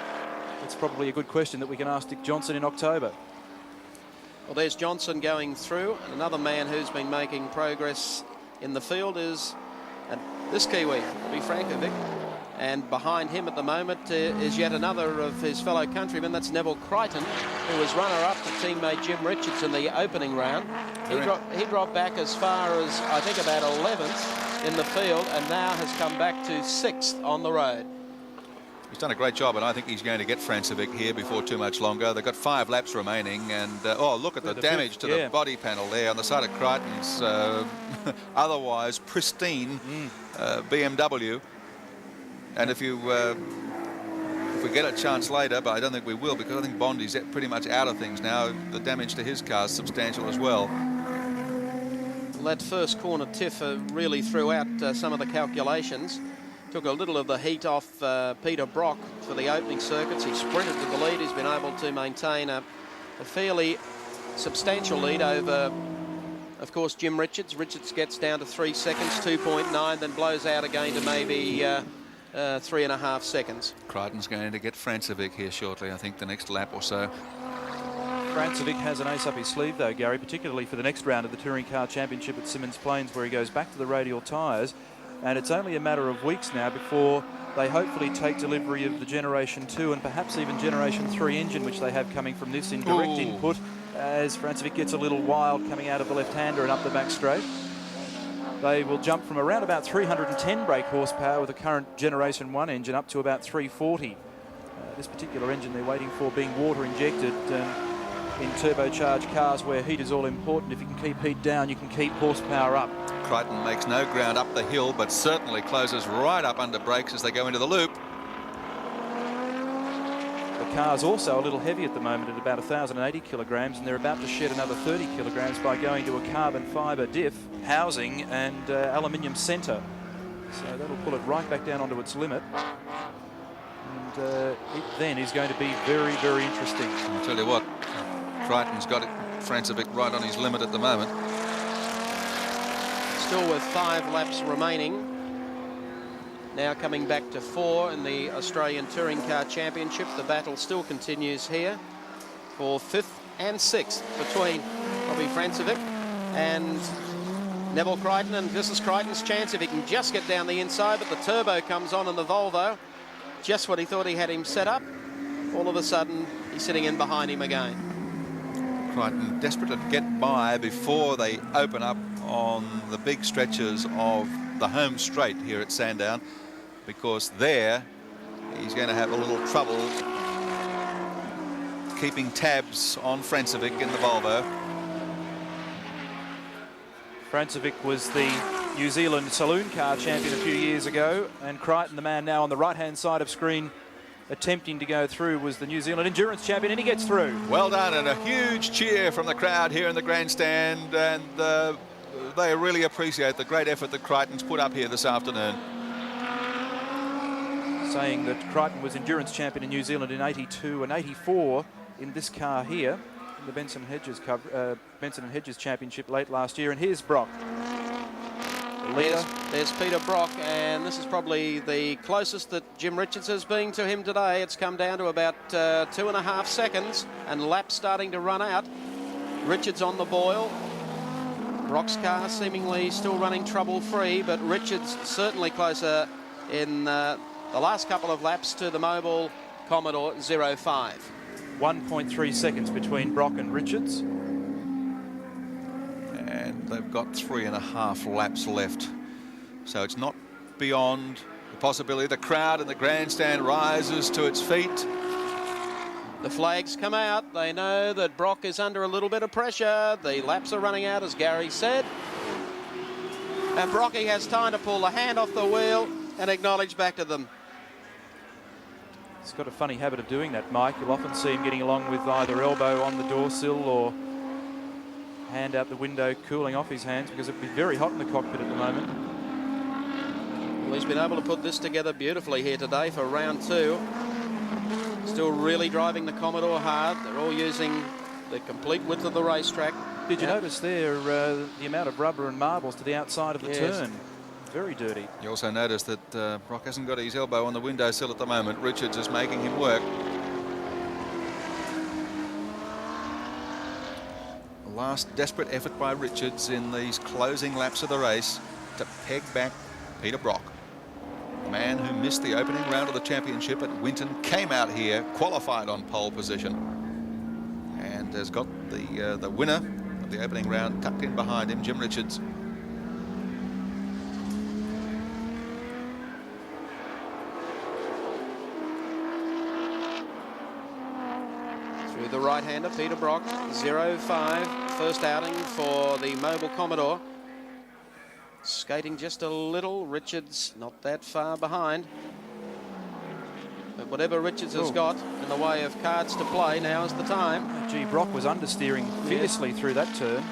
It's probably a good question that we can ask Dick Johnson in October. Well, there's Johnson going through. Another man who's been making progress in the field is this Kiwi, to be frank, Vic. And behind him at the moment is yet another of his fellow countrymen. That's Neville Crichton, who was runner-up to teammate Jim Richards in the opening round. He dropped back as far as, I think, about 11th in the field, and now has come back to 6th on the road. He's done a great job, and I think he's going to get Francevic here before too much longer. They've got 5 laps remaining, and oh, look at the damage to the body panel there on the side of Crichton's otherwise pristine BMW. And if you if we get a chance later, but I don't think we will, because I think Bondi's pretty much out of things now. The damage to his car is substantial as well. That first corner tiff really threw out some of the calculations. Took a little of the heat off Peter Brock for the opening circuits. He sprinted to the lead. He's been able to maintain a fairly substantial lead over, of course, Jim Richards. Richards gets down to 3 seconds, 2.9, then blows out again to maybe 3.5 seconds. Crichton's going to get Francevic here shortly, I think, the next lap or so. Francevic has an ace up his sleeve, though, Gary, particularly for the next round of the Touring Car Championship at Symmons Plains, where he goes back to the radial tyres. And it's only a matter of weeks now before they hopefully take delivery of the Generation 2 and perhaps even Generation 3 engine, which they have coming from this in direct input, as Francevic gets a little wild coming out of the left-hander and up the back straight. They will jump from around about 310 brake horsepower with the current Generation 1 engine up to about 340. This particular engine they're waiting for being water injected in turbocharged cars where heat is all important. If you can keep heat down, you can keep horsepower up. Crichton makes no ground up the hill, but certainly closes right up under brakes as they go into the loop. The car's also a little heavy at the moment at about 1,080 kilograms, and they're about to shed another 30 kilograms by going to a carbon fibre diff, housing and aluminium centre. So that'll pull it right back down onto its limit. And it then is going to be very, very interesting. I'll tell you what, Crichton's got Francevic right on his limit at the moment. Still with 5 laps remaining. Now coming back to 4 in the Australian Touring Car Championship. The battle still continues here for 5th and 6th between Bobby Francevic and Neville Crichton. And this is Crichton's chance if he can just get down the inside, but the turbo comes on in the Volvo. Just when he thought he had him set up, all of a sudden he's sitting in behind him again. Crichton desperate to get by before they open up on the big stretches of the home straight here at Sandown, because there he's going to have a little trouble keeping tabs on Francevic in the Volvo. Francevic was the New Zealand saloon car champion a few years ago, and Crichton, the man now on the right-hand side of screen attempting to go through, was the New Zealand endurance champion, and he gets through. Well done, and a huge cheer from the crowd here in the grandstand, and they really appreciate the great effort that Crichton's put up here this afternoon. Saying that Crichton was endurance champion in New Zealand in 82 and 84 in this car here, in the Benson and Hedges Championship late last year. And here's Brock. There's Peter Brock, and this is probably the closest that Jim Richards has been to him today. It's come down to about 2.5 seconds, and laps starting to run out. Richards on the boil. Brock's car seemingly still running trouble-free, but Richards certainly closer in the last couple of laps to the Mobile Commodore 05. 1.3 seconds between Brock and Richards. And they've got 3.5 laps left. So it's not beyond the possibility. The crowd in the grandstand rises to its feet. The flags come out. They know that Brock is under a little bit of pressure. The laps are running out, as Gary said. And Brocky has time to pull the hand off the wheel and acknowledge back to them. He's got a funny habit of doing that, Mike. You'll often see him getting along with either elbow on the door sill or hand out the window, cooling off his hands, because it'd be very hot in the cockpit at the moment. Well, he's been able to put this together beautifully here today for round 2. Still really driving the Commodore hard. They're all using the complete width of the racetrack. Did you notice there the amount of rubber and marbles to the outside of the turn? Very dirty. You also notice that Brock hasn't got his elbow on the windowsill at the moment. Richards is making him work. The last desperate effort by Richards in these closing laps of the race to peg back Peter Brock. The man who missed the opening round of the championship at Winton came out here, qualified on pole position, and has got the winner of the opening round tucked in behind him, Jim Richards. Through the right-hander, Peter Brock, 05, first outing for the Mobile Commodore. Skating just a little. Richards not that far behind. But whatever Richards has got in the way of cards to play, now is the time. Gee, Brock was understeering fiercely through that turn.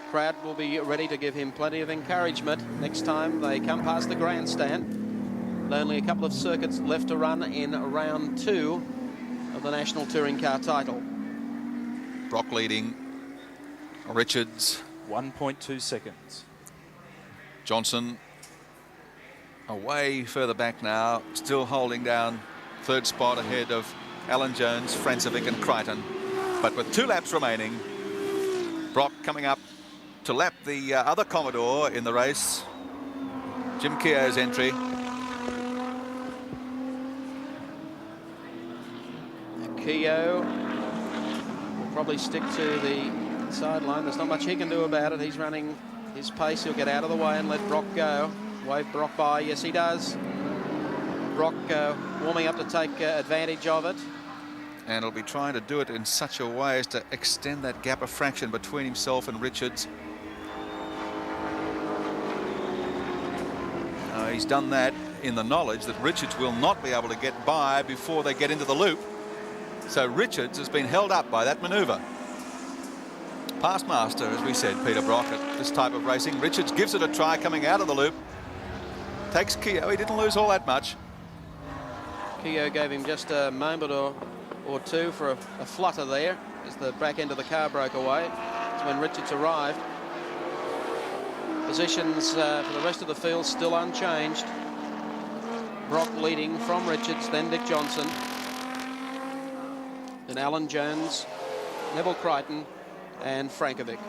Crowd will be ready to give him plenty of encouragement next time they come past the grandstand. With only a couple of circuits left to run in round 2 of the National Touring Car title. Brock leading. Richards. 1.2 seconds. Johnson away further back now, still holding down third spot ahead of Alan Jones, Francevic and Crichton. But with 2 laps remaining, Brock coming up to lap the other Commodore in the race, Jim Keogh's entry. Keogh will probably stick to the sideline. There's not much he can do about it. He's running his pace. He'll get out of the way and let Brock go. Wave Brock by. Yes, he does. Brock warming up to take advantage of it. And he'll be trying to do it in such a way as to extend that gap of fraction between himself and Richards. He's done that in the knowledge that Richards will not be able to get by before they get into the loop. So Richards has been held up by that manoeuvre. Past master, as we said, Peter Brock, at this type of racing. Richards gives it a try coming out of the loop. Takes Keogh. He didn't lose all that much. Keogh gave him just a moment or two for a flutter there as the back end of the car broke away. That's when Richards arrived. Positions for the rest of the field still unchanged. Brock leading from Richards, then Dick Johnson, then Alan Jones, Neville Crichton and Frankovic.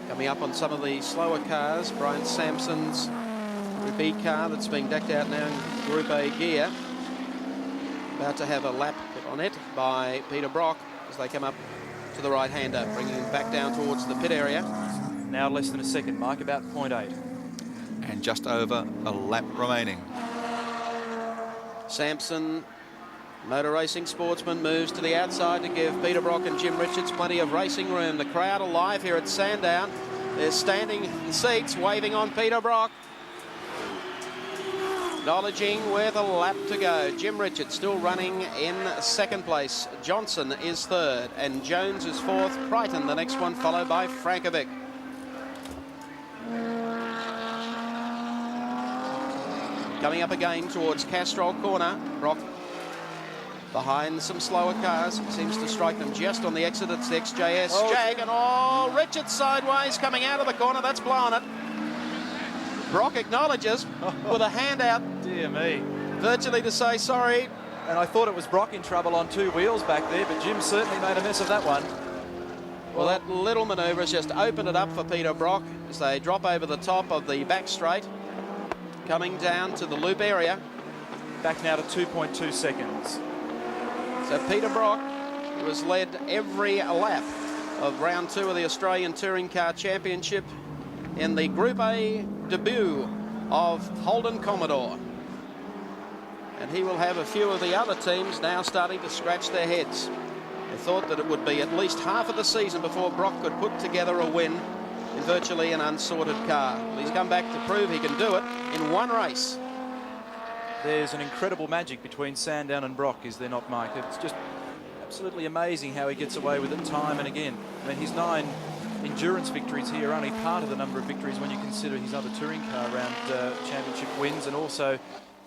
Coming up on some of the slower cars, Brian Sampson's Group E car that's being decked out now in Group A gear. About to have a lap put on it by Peter Brock as they come up to the right-hander, bringing him back down towards the pit area. Now less than a second, Mike, about 0.8. And just over a lap remaining. Sampson, motor racing sportsman, moves to the outside to give Peter Brock and Jim Richards plenty of racing room. The crowd alive here at Sandown. They're standing in seats, waving on Peter Brock. Acknowledging with a lap to go. Jim Richards still running in second place. Johnson is third and Jones is fourth. Crichton the next one, followed by Frankovic. Coming up again towards Castrol Corner. Brock behind some slower cars. Seems to strike them just on the exit. It's the XJS Jag, and Richards sideways coming out of the corner. That's blowing it. Brock acknowledges with a hand out. Dear me. Virtually to say sorry. And I thought it was Brock in trouble on 2 wheels back there, but Jim certainly made a mess of that one. Well, that little manoeuvre has just opened it up for Peter Brock as they drop over the top of the back straight, coming down to the loop area. Back now to 2.2 seconds. So Peter Brock, who has led every lap of round 2 of the Australian Touring Car Championship in the Group A debut of Holden Commodore. And he will have a few of the other teams now starting to scratch their heads. They thought that it would be at least half of the season before Brock could put together a win in virtually an unsorted car. Well, he's come back to prove he can do it in one race. There's an incredible magic between Sandown and Brock, is there not, Mike? It's just absolutely amazing how he gets away with it time and again. I mean, his 9 endurance victories here are only part of the number of victories when you consider his other touring car round championship wins and also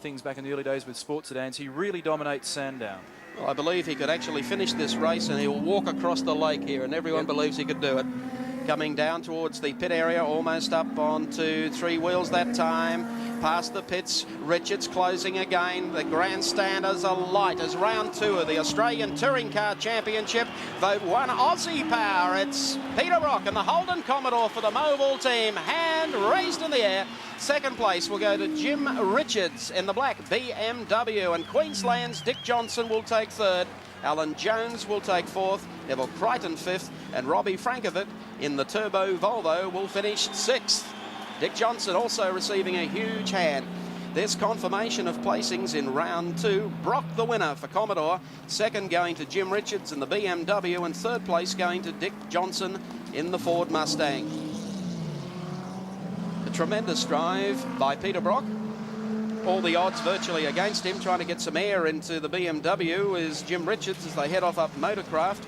things back in the early days with sports sedans. He really dominates Sandown. Well, I believe he could actually finish this race and he'll walk across the lake here, and everyone believes he could do it. Coming down towards the pit area, almost up onto 3 wheels that time. Past the pits, Richards closing again. The grandstanders are light as round 2 of the Australian Touring Car Championship. Vote 1 Aussie power. It's Peter Brock and the Holden Commodore for the Mobile team. Hand raised in the air. Second place will go to Jim Richards in the black BMW, and Queensland's Dick Johnson will take third. Alan Jones will take fourth, Neville Crichton fifth, and Robbie Frankovic in the Turbo Volvo will finish sixth. Dick Johnson also receiving a huge hand. This confirmation of placings in round 2. Brock the winner for Commodore. Second going to Jim Richards in the BMW, and third place going to Dick Johnson in the Ford Mustang. The Tremendous drive by Peter Brock. All the odds virtually against him. Trying to get some air into the BMW is Jim Richards as they head off up Motorcraft.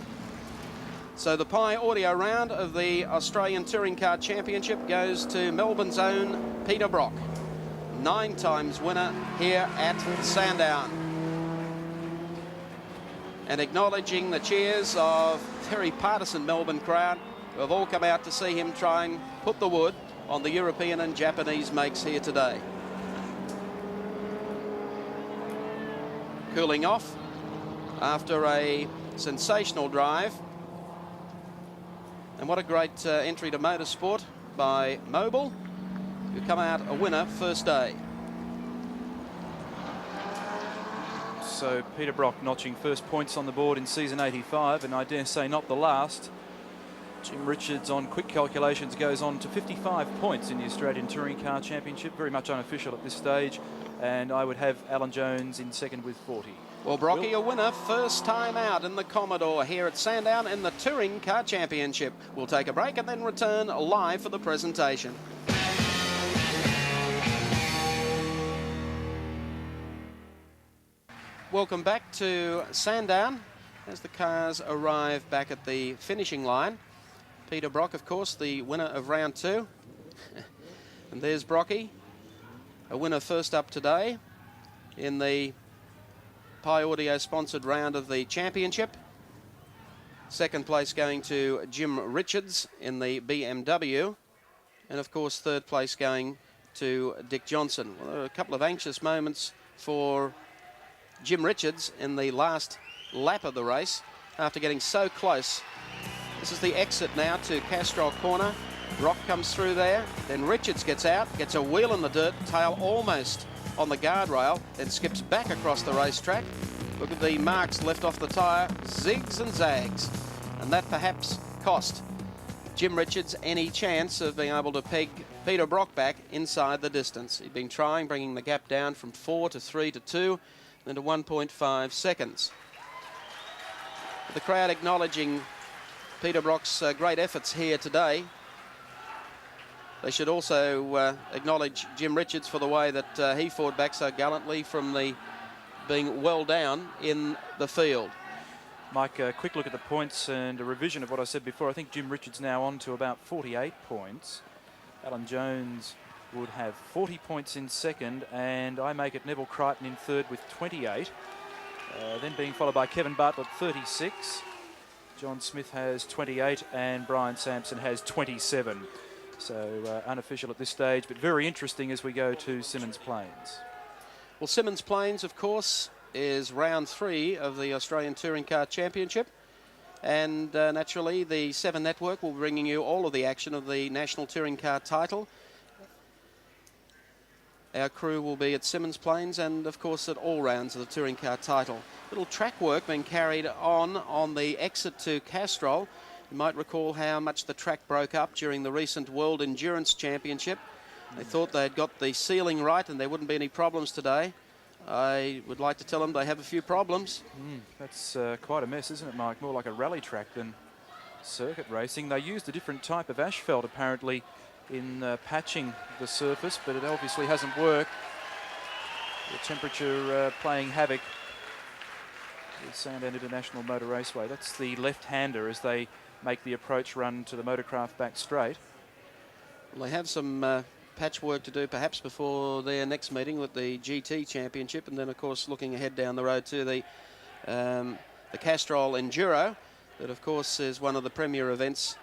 So the Pi Audio round of the Australian Touring Car Championship goes to Melbourne's own Peter Brock. 9 times winner here at Sandown. And acknowledging the cheers of very partisan Melbourne crowd who have all come out to see him try and put the wood on the European and Japanese makes here today. Cooling off after a sensational drive. And what a great entry to motorsport by Mobil, who come out a winner first day. So Peter Brock notching first points on the board in season 85, and I dare say not the last. Jim Richards, on quick calculations, goes on to 55 points in the Australian Touring Car Championship, very much unofficial at this stage, and I would have Alan Jones in second with 40. Well, Brocky, a winner, first time out in the Commodore here at Sandown in the Touring Car Championship. We'll take a break and then return live for the presentation. Welcome back to Sandown as the cars arrive back at the finishing line. Peter Brock, of course, the winner of round 2. And there's Brocky, a winner first up today in the Pi Audio sponsored round of the championship. Second place going to Jim Richards in the BMW. And of course, third place going to Dick Johnson. Well, there are a couple of anxious moments for Jim Richards in the last lap of the race after getting so close. This is the exit now to Castrol Corner. Brock comes through there, then Richards gets out, gets a wheel in the dirt, tail almost on the guardrail, then skips back across the racetrack. Look at the marks left off the tyre, zigs and zags. And that perhaps cost Jim Richards any chance of being able to peg Peter Brock back inside the distance. He'd been trying, bringing the gap down from 4 to 3 to 2, then to 1.5 seconds. The crowd acknowledging Peter Brock's great efforts here today. They should also acknowledge Jim Richards for the way that he fought back so gallantly from the being well down in the field. Mike, a quick look at the points and a revision of what I said before. I think Jim Richards now on to about 48 points. Alan Jones would have 40 points in second, and I make it Neville Crichton in third with 28. Then being followed by Kevin Bartlett, 36. John Smith has 28, and Brian Sampson has 27. So unofficial at this stage, but very interesting as we go to Symmons Plains. Well, Symmons Plains, of course, is round 3 of the Australian Touring Car Championship. And naturally, the 7 Network will be bringing you all of the action of the National Touring Car title. Our crew will be at Symmons Plains and, of course, at all rounds of the Touring Car title. Little track work being carried on the exit to Castrol. You might recall how much the track broke up during the recent World Endurance Championship. They thought they'd got the sealing right and there wouldn't be any problems today. I would like to tell them they have a few problems. That's quite a mess, isn't it, Mike? More like a rally track than circuit racing. They used a different type of asphalt, apparently, in patching the surface, but it obviously hasn't worked. The temperature playing havoc with Sandown International Motor Raceway. That's the left-hander as they make the approach run to the Motorcraft back straight. Well, they have some patchwork to do perhaps before their next meeting with the GT Championship, and then of course looking ahead down the road to the Castrol Enduro, that of course is one of the premier events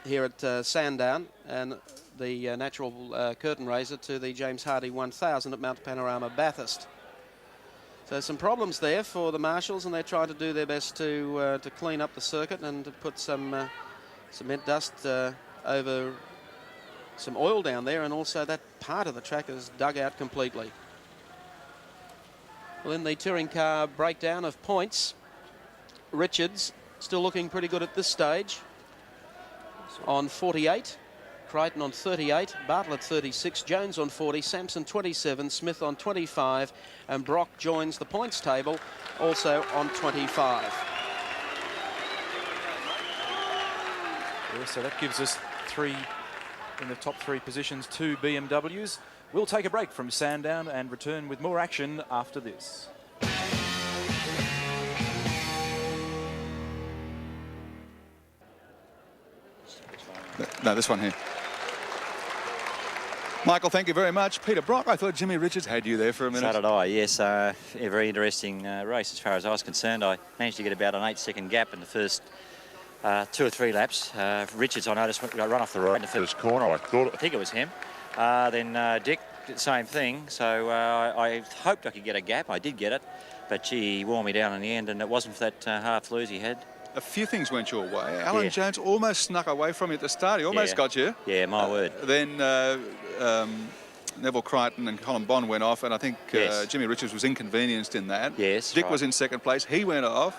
here at Sandown, and the natural curtain raiser to the James Hardy 1000 at Mount Panorama Bathurst. So some problems there for the marshals, and they're trying to do their best to clean up the circuit and to put some cement dust over some oil down there, and also that part of the track is dug out completely. Well, in the touring car breakdown of points, Richards still looking pretty good at this stage on 48. Crichton on 38, Bartlett 36, Jones on 40, Sampson 27, Smith on 25, and Brock joins the points table also on 25. Yeah, so that gives us 3 in the top 3 positions, 2 BMWs. We'll take a break from Sandown and return with more action after this. No, this one here. Michael, thank you very much. Peter Brock, I thought Jimmy Richards had you there for a minute. So did I, yes. A very interesting race as far as I was concerned. I managed to get about an 8-second gap in the first 2 or 3 laps. Richards, I noticed, got run off the right in the first corner. I think it was him. Then Dick did the same thing. So I hoped I could get a gap. I did get it. But, gee, he wore me down in the end, and it wasn't for that half lose he had. A few things went your way. Alan Jones almost snuck away from you at the start. He almost got you. Yeah, my word. Then Neville Crichton and Colin Bond went off, and I think Jimmy Richards was inconvenienced in that. Yes, Dick was in second place. He went off.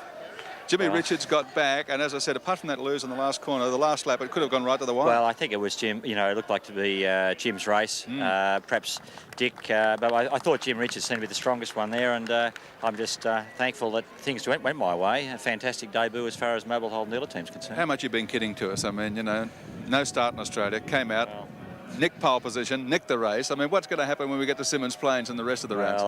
Jimmy Richards got back, and as I said, apart from that lose in the last corner, the last lap, it could have gone right to the wire. Well, I think it was Jim. You know, it looked like to be Jim's race. Perhaps Dick, but I thought Jim Richards seemed to be the strongest one there, and I'm just thankful that things went my way. A fantastic debut as far as mobile hold dealer team's concerned. How much you've been kidding to us? I mean, you know, no start in Australia, came out. Nicked pole position, nicked the race. I mean, what's going to happen when we get to Symmons Plains and the rest of the rounds?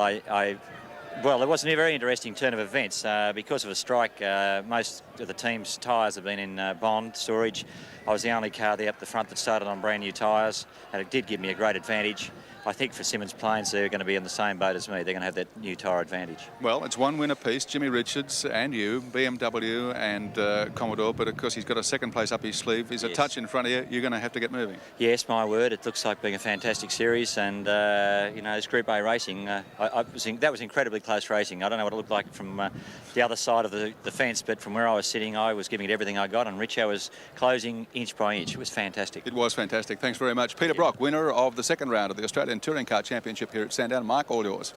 Well, it was a very interesting turn of events. Because of a strike, most of the team's tyres have been in bond storage. I was the only car there up the front that started on brand new tyres, and it did give me a great advantage. I think for Symmons Plains, they're going to be in the same boat as me. They're going to have that new tyre advantage. Well, it's 1 win apiece, Jimmy Richards and you, BMW and Commodore, but of course he's got a second place up his sleeve. He's a touch in front of you. You're going to have to get moving. Yes, my word. It looks like being a fantastic series, and you know, it's Group A racing. That was incredibly close racing. I don't know what it looked like from the other side of the fence, but from where I was sitting, I was giving it everything I got, and Richo was closing inch by inch. It was fantastic. It was fantastic. Thanks very much. Peter Brock, winner of the second round of the Australian Touring Car Championship here at Sandown. Mike, all yours.